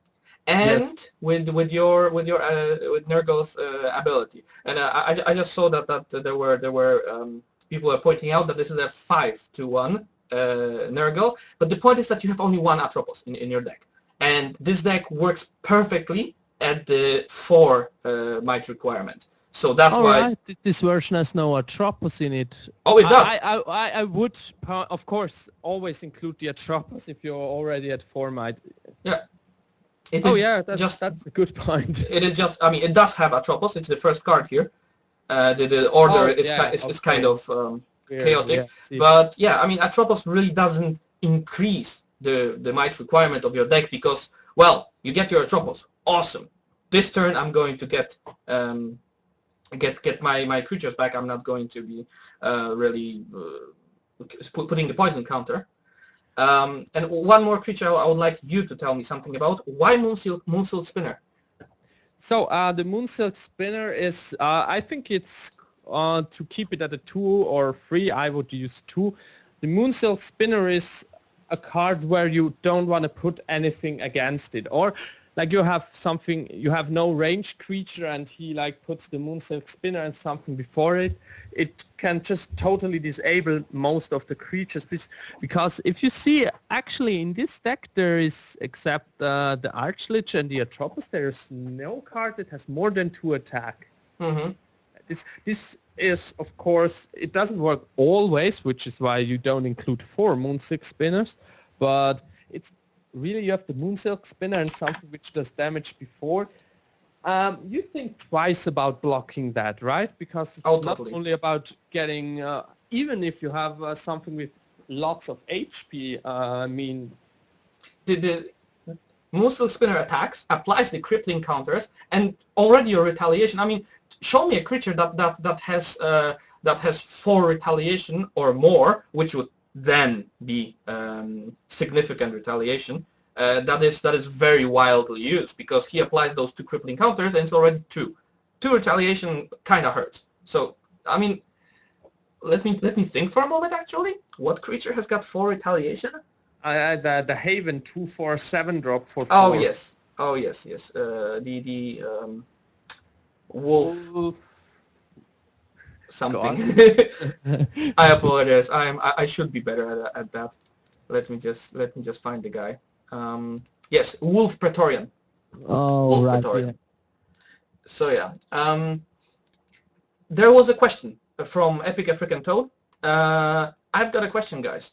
and Yes. with Nurgle's ability. And I just saw that there were people are pointing out that this is a 5-1 Nurgle, but the point is that you have only 1 Atropos in your deck, and this deck works perfectly at the 4 might requirement. So that's All why. right, this version has no Atropos in it. Oh, it does. I would, of course, always include the Atropos if you're already at 4 might. Yeah. That's a good point. It is just. I mean, it does have Atropos. It's the first card here. The order is kind of chaotic, Yeah, but yeah, I mean, Atropos really doesn't increase the might requirement of your deck, because, well, you get your Atropos, awesome. This turn I'm going to get my creatures back. I'm not going to be really putting the poison counter. And one more creature I would like you to tell me something about. Why Moonsilk Spinner? So the Moonsilk Spinner is, I think it's to keep it at a 2 or 3, I would use 2. The Moonsilk Spinner is a card where you don't want to put anything against it, or like you have no range creature and he like puts the Moonsilk Spinner and something before it. It can just totally disable most of the creatures, because if you see, actually in this deck there is, except the Archlich and the Atropos, there's no card that has more than 2 attack. This is, of course, it doesn't work always, which is why you don't include 4 Moonsilk Spinners, but it's really, you have the Moonsilk Spinner and something which does damage before. You think twice about blocking that, right? Because it's not only about getting, even if you have something with lots of HP, I mean... The Moonsilk Spinner attacks, applies the crippling counters, and already your retaliation. I mean, show me a creature that has 4 retaliation or more, which would then be significant retaliation. That is very wildly used, because he applies those 2 crippling counters and it's already 2. 2 retaliation kind of hurts. So I mean, let me think for a moment. Actually, what creature has got 4 retaliation? The Haven 247 drop for 4. Oh yes. Oh yes, yes. The wolf something. I apologize. I should be better at that. Let me just find the guy. Yes, Wolf Praetorian. Oh, Wolf right, Praetorian. yeah. So yeah. There was a question from Epic African Toad. I've got a question, guys.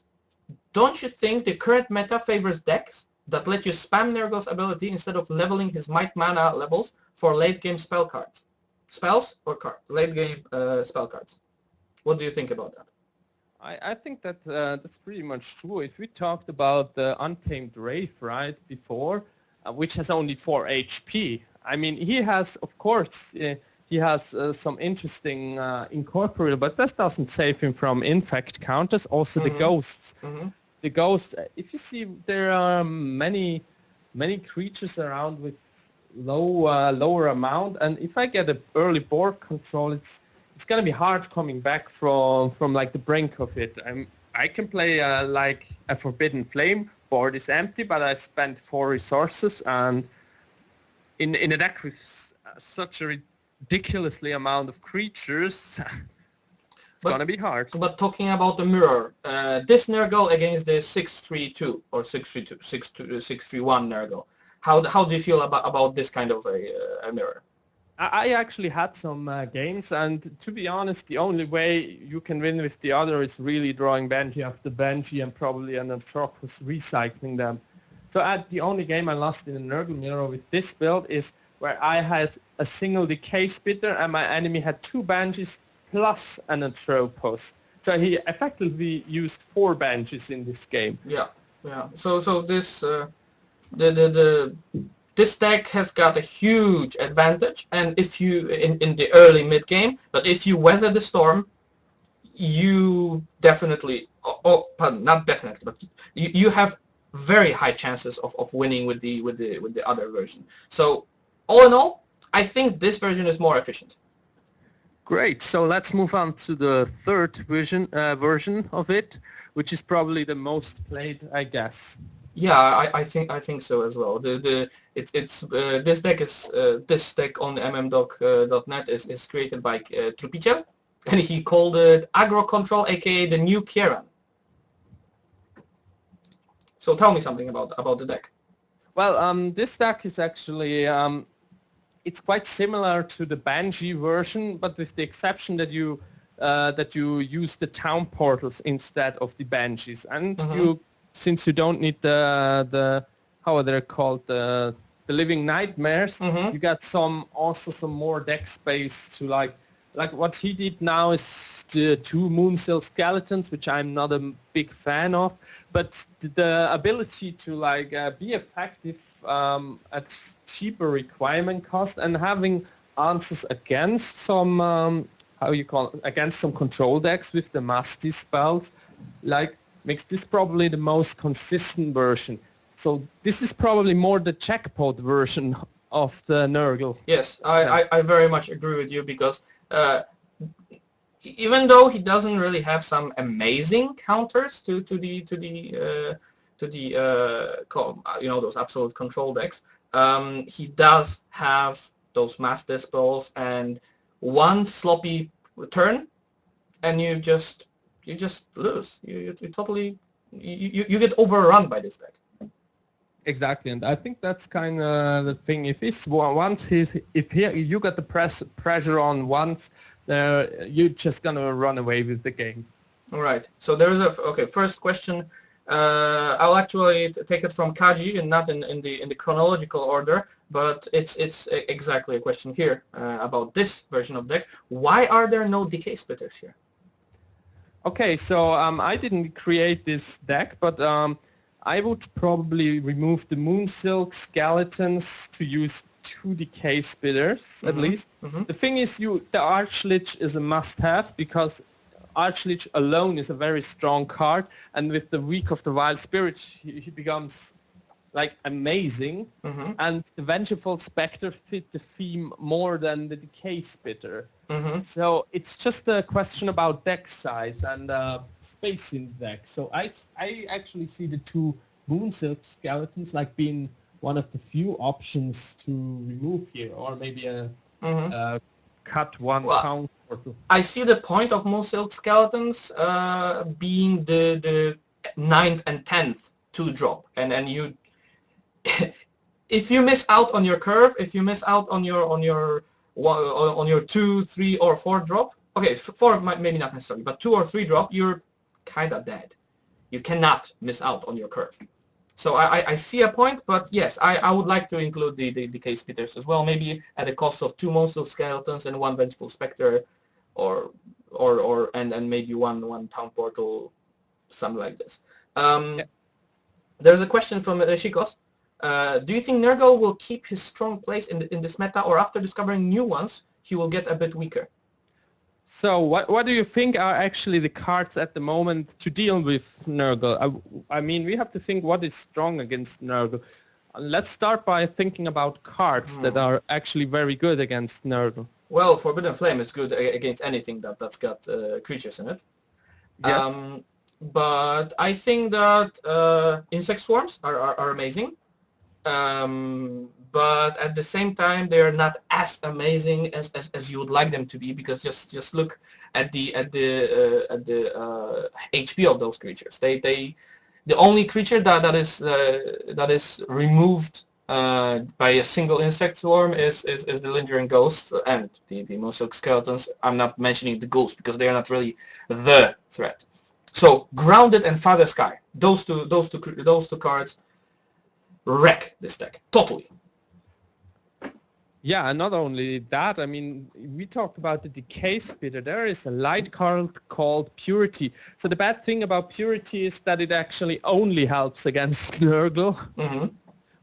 Don't you think the current meta favors decks that let you spam Nurgle's ability instead of leveling his might mana levels for late game spell cards? Spells or late game spell cards? What do you think about that? I think that that's pretty much true. If we talked about the Untamed Wraith, right, before, which has only 4 HP, I mean, he has, of course, he has some interesting incorporeal, but that doesn't save him from infect counters. Also the ghosts. The ghosts, if you see, there are many creatures around with lower amount, and if I get an early board control, it's gonna be hard coming back from like the brink of it. I can play like a Forbidden Flame. Board is empty, but I spent 4 resources, and in a deck with such a ridiculously amount of creatures, it's gonna be hard. But talking about the mirror, this Nurgle against the 632 or 631 Nurgle, how do you feel about this kind of a mirror? I actually had some games, and to be honest, the only way you can win with the other is really drawing Benji after Benji and probably an Atropos recycling them. So the only game I lost in a Nurgle mirror with this build is where I had a single Decay Spitter and my enemy had 2 Benjis plus an Atropos. So he effectively used 4 Benjis in this game. Yeah, yeah. So this this deck has got a huge advantage, and if you in the early mid game, but if you weather the storm, you definitely, pardon, not definitely, but you have very high chances of winning with the other version. So all in all, I think this version is more efficient. Great. So let's move on to the third version of it, which is probably the most played, I guess. Yeah, I think so as well. This deck is this deck on mmdoc.net is created by Trupichel, and he called it Aggro Control, aka the new Kieran. So tell me something about the deck. Well, this deck is actually it's quite similar to the Banshee version, but with the exception that you use the town portals instead of the Banshees, and since you don't need the how are they called, the living nightmares, you got some more deck space to like what he did now is the 2 Moonsill skeletons, which I'm not a big fan of, but the ability to like be effective at cheaper requirement cost and having answers against some against some control decks with the Musty spells, like makes this probably the most consistent version. So this is probably more the checkpot version of the Nurgle. Yes, I very much agree with you, because even though he doesn't really have some amazing counters to the those absolute control decks, he does have those mass dispels and one sloppy turn, and you just lose. You totally you get overrun by this deck. Exactly, and I think that's kind of the thing. If you got the pressure on once, you're just gonna run away with the game. All right. So there is first question. I'll actually take it from Kaji and not in the chronological order, but it's exactly a question here about this version of deck. Why are there no Decay Spitters here? Okay, so I didn't create this deck, but I would probably remove the Moonsilk skeletons to use 2 Decay Spitters at least. The thing is, the Archlich is a must-have, because Archlich alone is a very strong card, and with the Week of the Wild Spirit, he becomes like amazing, Mm-hmm. and the Vengeful Spectre fit the theme more than the Decay Spitter. Mm-hmm. So it's just a question about deck size and space in the deck. So I actually see the two Moonsilk skeletons like being one of the few options to remove here, or maybe Mm-hmm. a cut one Well, town portal. I see the point of Moonsilk Skeletons being the ninth and 10th 2-drop, and you if you miss out on your curve, if you miss out on your 2, 3, or 4 drop, okay, 4 maybe not necessarily, but 2 or 3 drop, you're kind of dead. You cannot miss out on your curve. So I see a point, but yes, I would like to include the Decay Spitters as well, maybe at a cost of 2 Monster Skeletons and 1 Vengeful Spectre, and maybe one Town Portal, something like this. Yeah. There's a question from Shikos. Do you think Nurgle will keep his strong place in this meta, or after discovering new ones, he will get a bit weaker? So what do you think are actually the cards at the moment to deal with Nurgle? I mean, we have to think what is strong against Nurgle. Let's start by thinking about cards that are actually very good against Nurgle. Well, Forbidden Flame is good against anything that's got creatures in it. Yes. But I think that Insect Swarms are amazing. But at the same time, they are not as amazing as you would like them to be, because just look at the HP of those creatures. The only creature that is removed by a single insect swarm is the Lingering Ghost and the Moonsilk Skeletons. I'm not mentioning the ghouls because they are not really the threat. So Grounded and Father Sky, those two cards wreck this deck totally. Yeah, and not only that, I mean, we talked about the Decay Spitter. There is a light card called Purity. So the bad thing about Purity is that it actually only helps against Nurgle,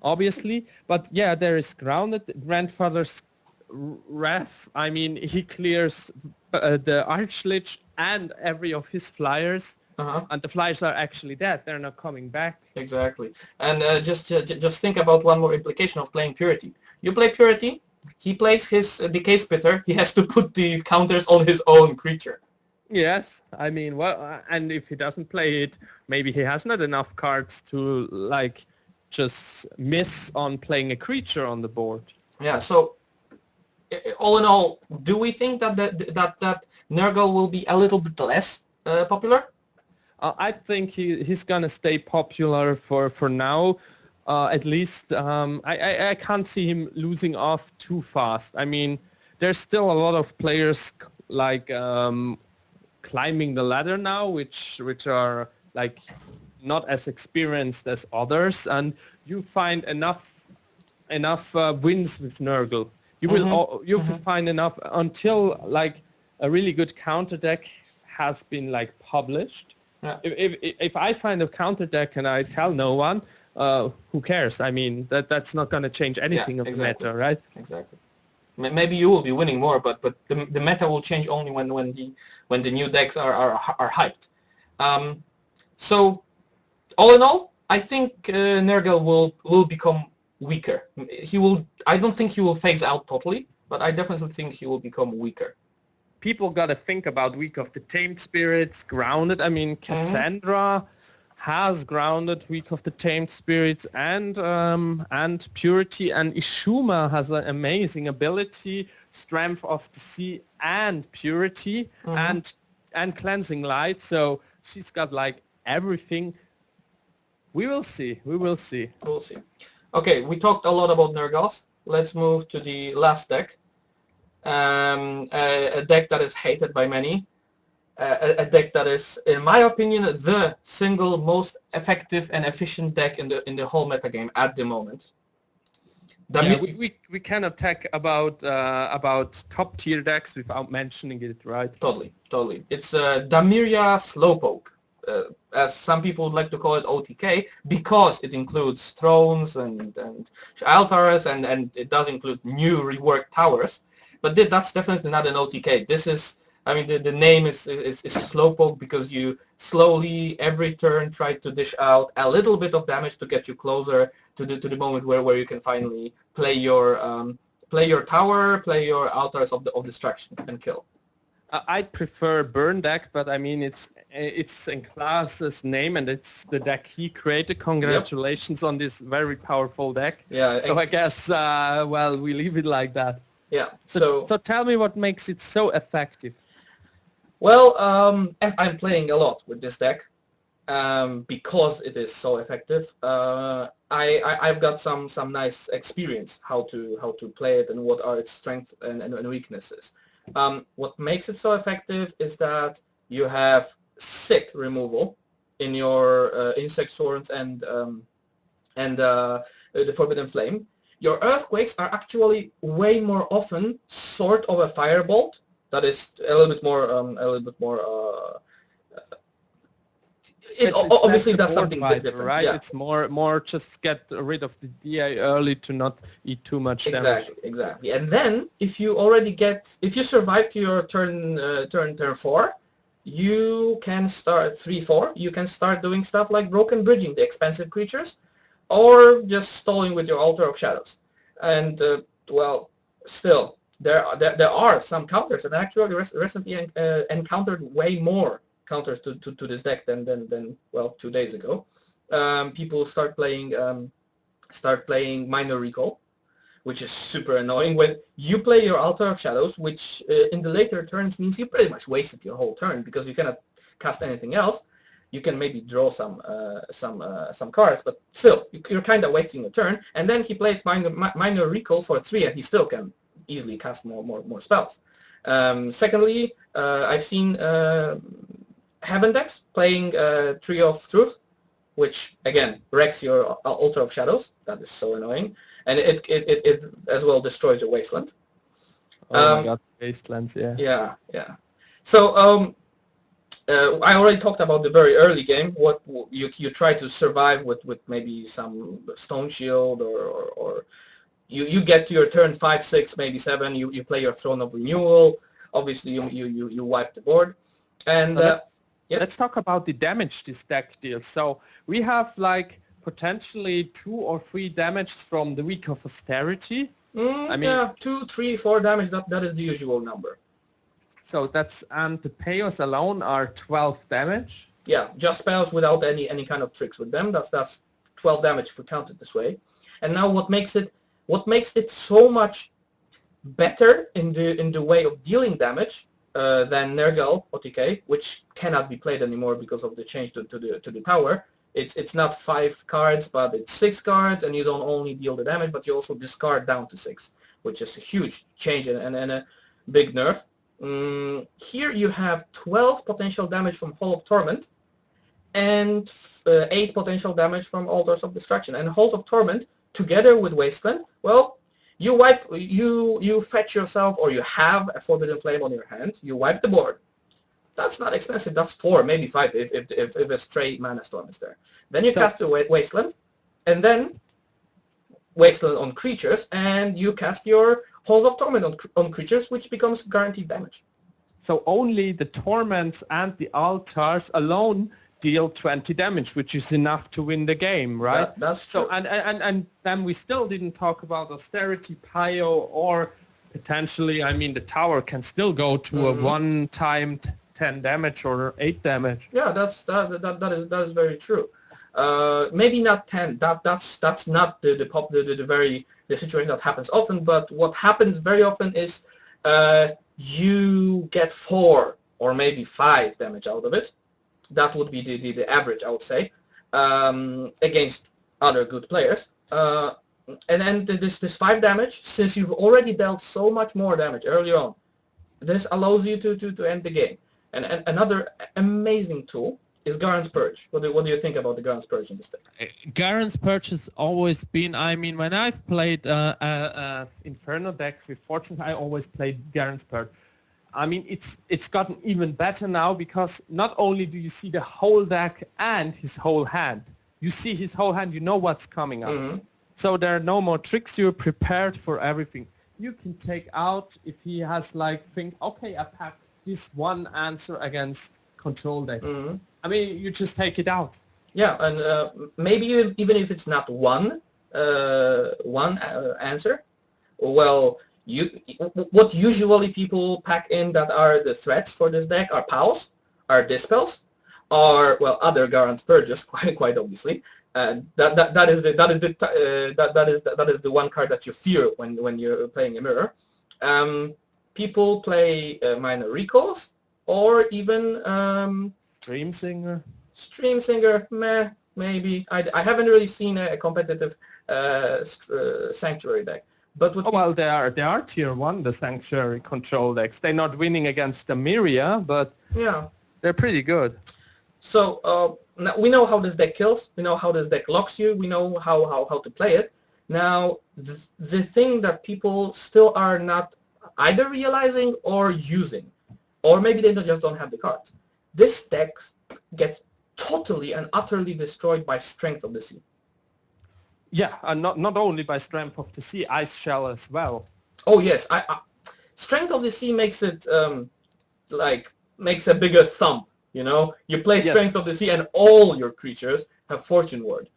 obviously. But yeah, there is Grounded, Grandfather's Wrath. I mean, he clears the Archlich and every of his flyers. And the flyers are actually dead. They're not coming back. Exactly. And just think about one more implication of playing Purity. You play Purity, he plays his Decay Spitter, he has to put the counters on his own creature. Yes, I mean, well, and if he doesn't play it, maybe he has not enough cards to, like, just miss on playing a creature on the board. Yeah, so all in all, do we think that that Nurgle will be a little bit less popular? I think he's gonna stay popular for now. At least I can't see him losing off too fast. I mean, there's still a lot of players like climbing the ladder now, which are like not as experienced as others, and you find enough wins with Nurgle. You will find enough until like a really good counter deck has been like published. Yeah. If I find a counter deck and I tell no one, who cares? I mean, that's not going to change anything of the meta, right? Exactly. Maybe you will be winning more, but the meta will change only when the new decks are hyped. So all in all, I think Nurgle will become weaker. I don't think he will phase out totally, but I definitely think he will become weaker. People got to think about Week of the Tamed Spirits, Grounded. I mean, Cassandra has Grounded, Week of the Tamed Spirits, and Purity, and Ishuma has an amazing ability, Strength of the Sea, and Purity, and Cleansing Light. So she's got like everything. We will see. We'll see. Okay, we talked a lot about Nurgles. Let's move to the last deck. A deck that is hated by many, a deck that is, in my opinion, the single most effective and efficient deck in the whole metagame at the moment. We cannot talk about top tier decks without mentioning it, right? Totally. It's Damiria Slowpoke, as some people would like to call it OTK, because it includes thrones and altars, and it does include new reworked towers. But that's definitely not an OTK. This is I mean, the name is Slowpoke because you slowly every turn try to dish out a little bit of damage to get you closer to the moment where you can finally play your tower, play your altars of destruction and kill. I'd prefer Burn deck, but I mean it's in Klaas's name and it's the deck he created. Congratulations on this very powerful deck. Yeah. So I guess well, we leave it like that. Yeah. So tell me what makes it so effective. Well, as I'm playing a lot with this deck, because it is so effective, I've got some nice experience how to play it and what are its strengths and weaknesses. What makes it so effective is that you have sick removal in your insect swarms and the Forbidden Flame. Your earthquakes are actually way more often sort of a firebolt that is a little bit more it obviously does something different, right? Yeah. It's more just get rid of the DA early to not eat too much damage. Exactly. And then if you survive to your turn 4, you can start 3-4. You can start doing stuff like broken bridging the expensive creatures, or just stalling with your Altar of Shadows. And well, still there are some counters, and actually recently encountered way more counters to this deck than well 2 days ago. People start playing Minor Recall, which is super annoying. When you play your Altar of Shadows, which in the later turns means you pretty much wasted your whole turn because you cannot cast anything else. You can maybe draw some cards, but still you're kind of wasting a turn. And then he plays Minor Recall for 3, and he still can easily cast more spells. Secondly, I've seen Heaven decks playing Tree of Truth, which again wrecks your Altar of Shadows. That is so annoying, and it as well destroys your Wasteland. Oh my god, Wastelands, yeah. Yeah. So I already talked about the very early game. What you try to survive with maybe some Stone Shield, or you get to your turn 5, 6, maybe 7. You play your Throne of Renewal. Obviously, you wipe the board, and yes? Let's talk about the damage this deck deals. So we have like potentially 2 or 3 damage from the Week of Austerity. I mean, 2, 3, 4 damage. That is the usual number. So that's, and the payos alone are 12 damage. Yeah, just spells without any kind of tricks with them. That's 12 damage if we count it this way. And now what makes it so much better in the way of dealing damage than Nergal OTK, which cannot be played anymore because of the change to the tower. It's not 5 cards, but it's 6 cards, and you don't only deal the damage, but you also discard down to 6, which is a huge change and a big nerf. Here you have 12 potential damage from Hall of Torment and 8 potential damage from Altars of Destruction. And Halls of Torment together with Wasteland, well, you fetch yourself, or you have a Forbidden Flame on your hand, you wipe the board. That's not expensive, that's 4, maybe 5 if a stray Mana Storm is there. Then you cast your Wasteland, and then Wasteland on creatures, and you cast your Halls of Torment on creatures, which becomes guaranteed damage. So only the Torments and the Altars alone deal 20 damage, which is enough to win the game, right? That's true. So, and then we still didn't talk about Austerity, Pio, or potentially, I mean, the tower can still go to a 1-time 10 damage or 8 damage. Yeah, that is very true. Maybe not 10. That's not the situation that happens often. But what happens very often is you get 4 or maybe 5 damage out of it. That would be the average, I would say, against other good players. And then this 5 damage, since you've already dealt so much more damage early on, this allows you to end the game. And another amazing tool is Garen's Purge. What do you think about the Garen's Purge in this deck? Garen's Purge has always been, I mean, when I've played Inferno deck with Fortune, I always played Garen's Purge. I mean, it's gotten even better now because not only do you see the whole deck and his whole hand, you see his whole hand, you know what's coming up. So there are no more tricks, you're prepared for everything. You can take out, if he has like, think, okay, I pack this one answer against control decks. Mhm. I mean, you just take it out. Yeah, and maybe even if it's not one answer, well, what usually people pack in that are the threats for this deck are pals, are dispels, are well other Garant purges quite obviously. That is the one card that you fear when you're playing a mirror. People play minor recalls or even Dream Singer. Stream Singer, meh, maybe. I haven't really seen a competitive Sanctuary deck. But what Oh, well, they are tier 1, the Sanctuary control decks. They're not winning against the Myria, but yeah. they're pretty good. So now we know how this deck kills. We know how this deck locks you. We know how to play it. Now, the thing that people still are not either realizing or using, or maybe they just don't have the cards. This deck gets totally and utterly destroyed by Strength of the Sea. Yeah, and not only by Strength of the Sea, Ice Shell as well. Oh yes, Strength of the Sea makes it makes a bigger thump. You know, you play Strength Yes. of the Sea and all your creatures have Fortune Ward.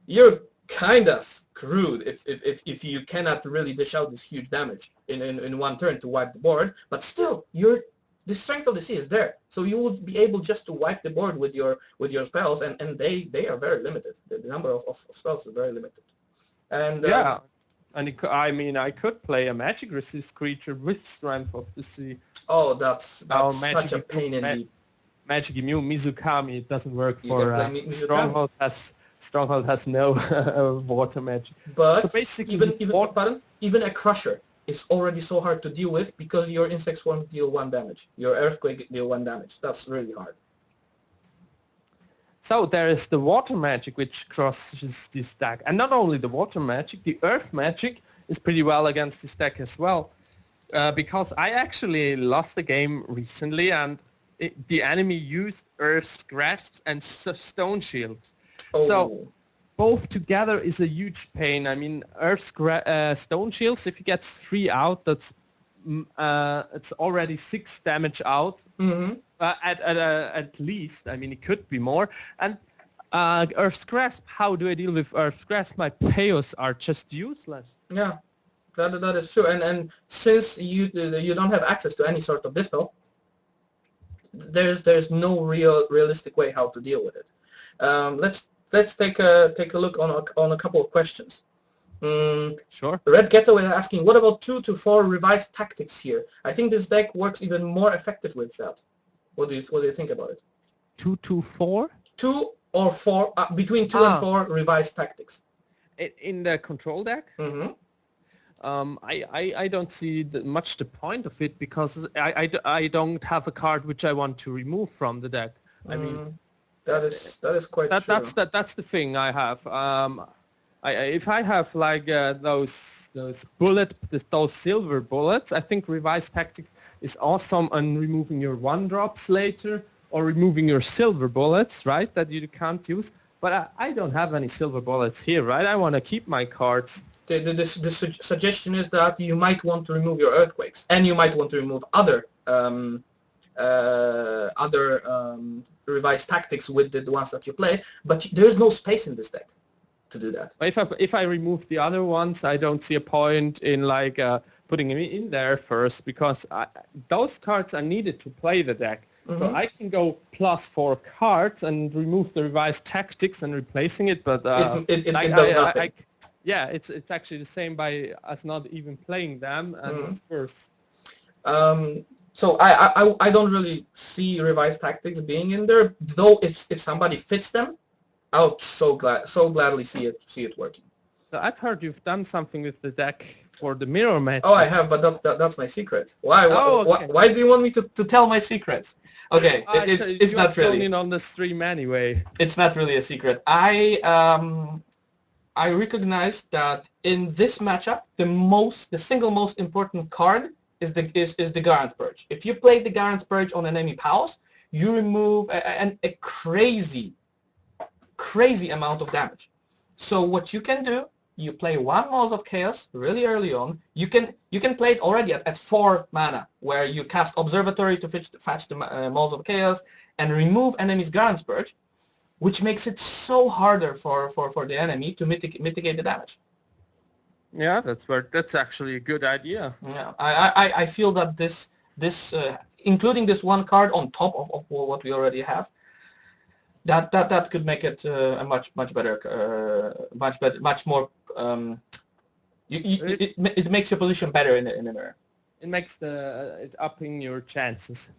You're kinda screwed if you cannot really dish out this huge damage in one turn to wipe the board. But still, the Strength of the Sea is there, so you will be able just to wipe the board with your spells, and they are very limited. The number of spells is very limited. And Yeah, and I could play a Magic Resist creature with Strength of the Sea. oh, that's Now, such a pain in the... Magic Immune Mizukami, it doesn't work You can for play Mizukami. Stronghold has no water magic. But So basically, even a Crusher is already so hard to deal with because your Insect Swarms deal 1 damage. Your Earthquake deal 1 damage. That's really hard. so there is the water magic which crosses this deck, and not only the water magic, the earth magic is pretty well against this deck as well. Because I actually lost a game recently, and the enemy used Earth's Grasps and Stone Shields. Oh. So both together is a huge pain. I mean, Earth's Stone Shields, if he gets 3 out, that's it's already 6 damage out. Mm-hmm. At least. I mean, it could be more. And Earth's Grasp, how do I deal with Earth's Grasp? My Payos are just useless. Yeah, that is true. And since you don't have access to any sort of dispel, there's no realistic way how to deal with it. Let's take a look on a couple of questions. Sure. Red Ghetto is asking, what about 2 to 4 revised tactics here? I think this deck works even more effective with that. What do you think about it? 2 to 4? 2 or 4 between 2 and 4 revised tactics. In the control deck? Mm-hmm. I don't see much the point of it because I don't have a card which I want to remove from the deck. I mean, that is quite true. That's the thing I have. If I have like those silver bullets, I think revised tactics is awesome on removing your 1-drops later or removing your silver bullets, right? That you can't use. But I don't have any silver bullets here, right? I want to keep my cards. The suggestion is that you might want to remove your earthquakes, and you might want to remove other revised tactics with the ones that you play. But there's no space in this deck to do that. If I remove the other ones, I don't see a point in like putting them in there first because those cards are needed to play the deck. Mm-hmm. So I can go +4 cards and remove the revised tactics and replacing it, but it does nothing. Yeah, it's actually the same by us not even playing them, and it's worse. So I don't really see revised tactics being in there, though if somebody fits them, I'll so gladly see it working. So I've heard you've done something with the deck for the mirror match. Oh, I have, but that's my secret. Why? Okay. Why do you want me to tell my secrets? Okay, it's not really. In on the stream anyway. It's not really a secret. I recognize that in this matchup, the single most important card is the Garant Purge. If you play the Garant Purge on enemy pals, you remove a crazy amount of damage. So what you can do, you play one Maws of Chaos really early on. You can play it already at 4 mana, where you cast Observatory to fetch the Maws of Chaos and remove enemy's Garant's Purge, which makes it so harder for the enemy to mitigate the damage. Yeah, that's actually a good idea. Yeah, I feel that this including this one card on top of what we already have, that could make it a much better, much more. It makes your position better in the mirror. It makes it upping your chances.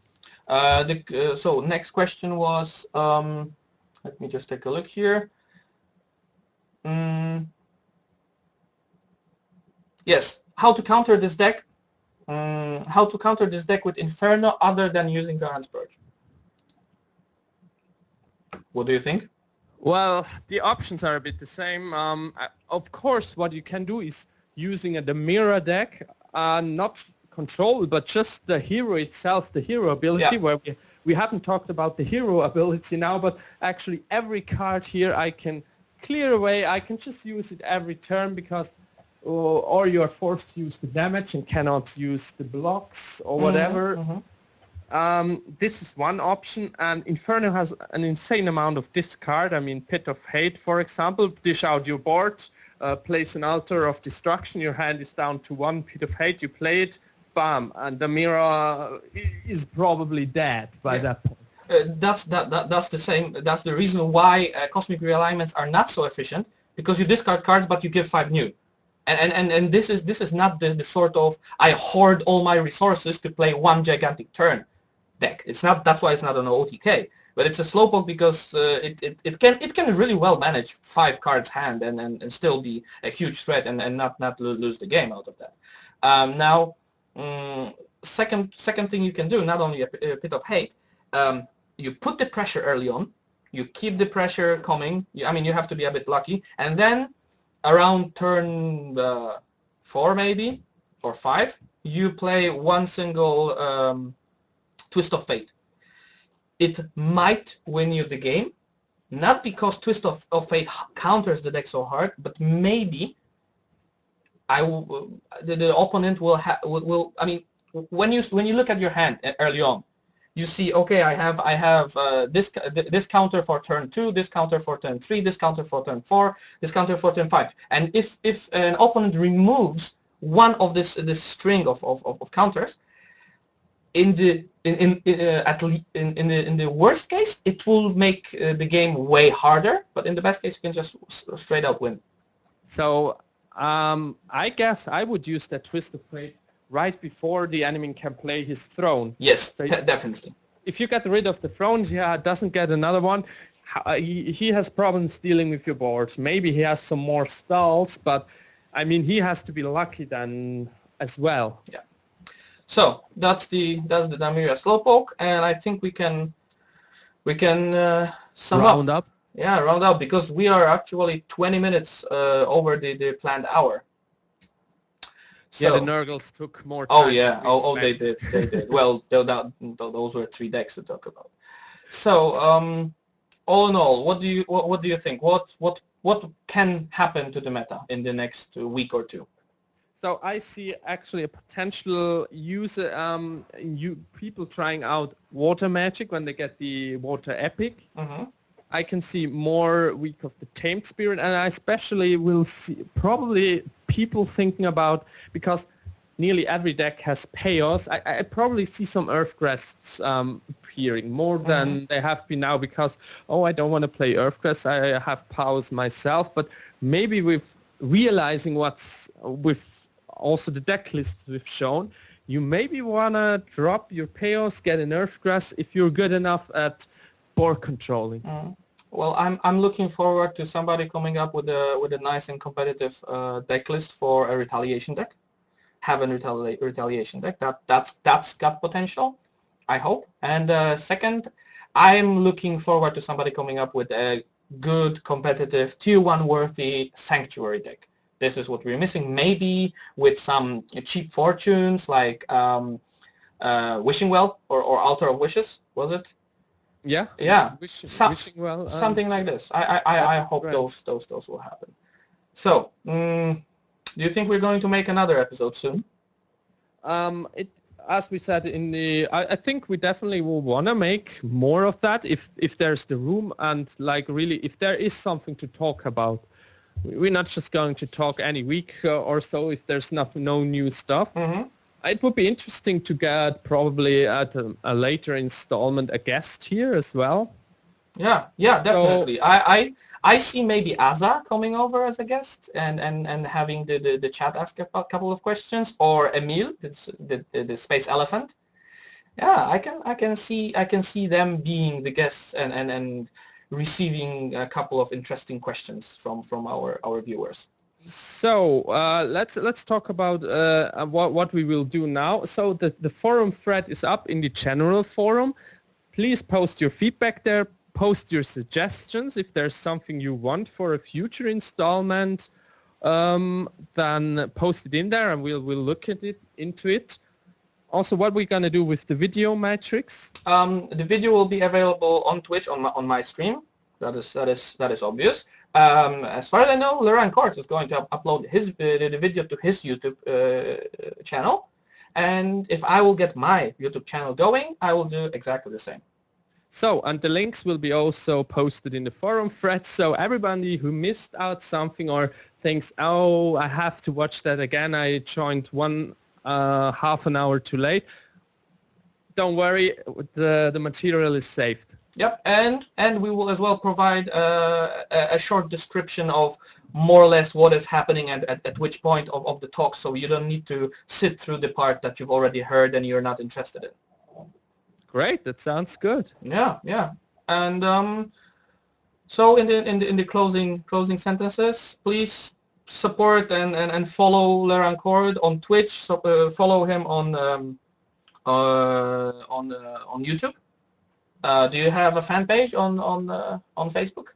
So next question was, let me just take a look here. Yes, how to counter this deck? How to counter this deck with Inferno other than using Garant's Purge? What do you think? Well, the options are a bit the same. Of course, what you can do is using the mirror deck, not control, but just the hero itself, the hero ability, where we haven't talked about the hero ability now, but actually every card here I can clear away. I can just use it every turn because or you are forced to use the damage and cannot use the blocks or whatever. This is one option, and Inferno has an insane amount of discard. I mean, Pit of Hate, for example, dish out your board, place an Altar of Destruction, your hand is down to 1 Pit of Hate, you play it, bam, and the mirror is probably dead by that point. That's the same. That's the reason why Cosmic Realignments are not so efficient, because you discard cards but you give 5 new. And this is not the sort of I hoard all my resources to play one gigantic turn deck. It's not. That's why it's not an OTK. But it's a slowpoke because it can really well manage 5 cards hand and still be a huge threat and not lose the game out of that. Now, second thing you can do, not only a Pit of Hate, you put the pressure early on. You keep the pressure coming. I mean, you have to be a bit lucky, and then around turn 4 maybe, or 5, you play one single Twist of Fate. It might win you the game, not because Twist of Fate counters the deck so hard, but maybe the opponent will. I mean, when you look at your hand early on, you see, okay, I have this counter for turn 2, this counter for turn 3, this counter for turn 4, this counter for turn 5. And if an opponent removes one of this string of counters, in the worst case, it will make the game way harder. But in the best case, you can just straight out win. So I guess I would use that Twist of Fate right before the enemy can play his throne. Yes, so definitely. If you get rid of the throne, doesn't get another one. He has problems dealing with your boards. Maybe he has some more stalls, but I mean, he has to be lucky then as well. Yeah. So that's the Damiria Slowpoke, and I think we can sum round up. Yeah, round up, because we are actually 20 minutes over the planned hour. So, yeah, the Nurgles took more time. Oh yeah, they did. Well, those were 3 decks to talk about. So, all in all, what do you think? What can happen to the meta in the next week or 2? So I see actually a potential user, people trying out water magic when they get the water epic. I can see more week of the tamed spirit, and I especially will see probably people thinking about, because nearly every deck has Chaos, I probably see some Earthcrests appearing more than they have been now, because, I don't want to play Earthcrest, I have powers myself, but maybe with realizing what's with also the deck list we've shown, you maybe want to drop your Chaos, get an Earthcrest if you're good enough at board controlling. Well, I'm looking forward to somebody coming up with a nice and competitive deck list for a retaliation deck. Have a retaliation deck that's got potential, I hope. And second, I'm looking forward to somebody coming up with a good competitive tier 1 worthy sanctuary deck. This is what we're missing. Maybe with some cheap fortunes like Wishing Well or Altar of Wishes, was it? Yeah. Wishing Well. Something like this. I hope those will happen. So, do you think we're going to make another episode soon? It, as we said in the, I think we definitely will want to make more of that if there's the room and like really if there is something to talk about. We're not just going to talk any week or so if there's no new stuff. Mm-hmm. It would be interesting to get probably at a later installment a guest here as well. Yeah, So definitely. I see maybe Aza coming over as a guest and having the chat ask a couple of questions, or Emil, the space elephant. Yeah, I can see them being the guests and receiving a couple of interesting questions from our viewers. So let's talk about what we will do now. So the forum thread is up in the general forum. Please post your feedback there. Post your suggestions. If there's something you want for a future installment, then post it in there, and we'll look at it into it. Also, what we're gonna do with the video Matrix? The video will be available on Twitch on my stream. That is obvious. As far as I know, Rancord is going to upload the video to his YouTube channel, and if I will get my YouTube channel going, I will do exactly the same. So, and the links will be also posted in the forum thread, so everybody who missed out something or thinks, oh, I have to watch that again, I joined half an hour too late, don't worry, the material is saved. Yep, and we will as well provide a short description of more or less what is happening at which point of the talk, so you don't need to sit through the part that you've already heard and you're not interested in. Great, that sounds good. Yeah, and so in the closing sentences, please support and follow Rancord on Twitch. So follow him on YouTube. Do you have a fan page on Facebook?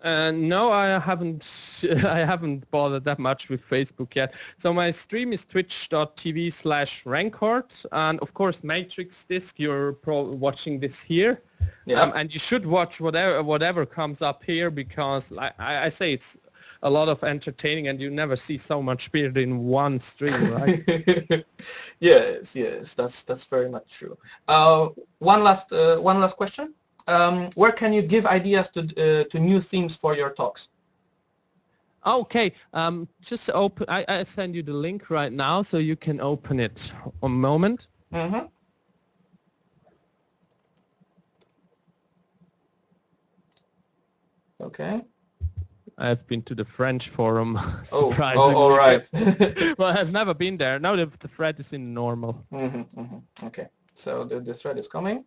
No, I haven't. I haven't bothered that much with Facebook yet. So my stream is twitch.tv/Rancord, and of course Matrix.Disc. You're watching this here, Yeah. and you should watch whatever comes up here because I say it's a lot of entertaining, and you never see so much beard in one stream, right? Yes, that's very much true. One last question. Where can you give ideas to new themes for your talks? Okay, just open. I send you the link right now, so you can open it. A moment. Mm-hmm. Okay. I've been to the French forum, surprisingly. Oh, all right. Well, I've never been there. Now the thread is in normal. Okay, so the thread is coming.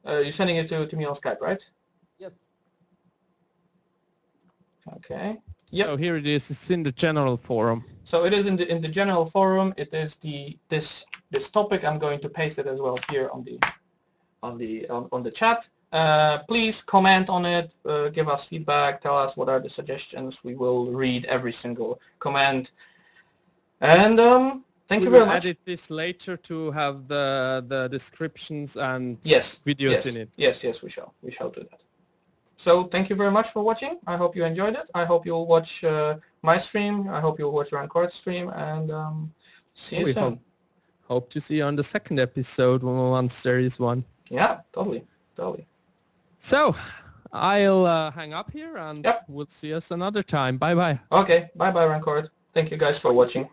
You're sending it to me on Skype, right? Yes. Okay. Yep. So here it is. It's in the general forum. So it is in the general forum. It is this topic. I'm going to paste it as well here on the chat. Please comment on it. Give us feedback. Tell us what are the suggestions. We will read every single comment. And thank you very much. We will edit this later to have the descriptions and videos in it. Yes, we shall do that. So thank you very much for watching. I hope you enjoyed it. I hope you'll watch my stream. I hope you'll watch Rancord's stream, and see you soon. Hope to see you on the second episode once there is one. Yeah, totally. So I'll hang up here, and we'll see us another time. Bye bye. Okay, bye Rancord. Thank you guys for watching.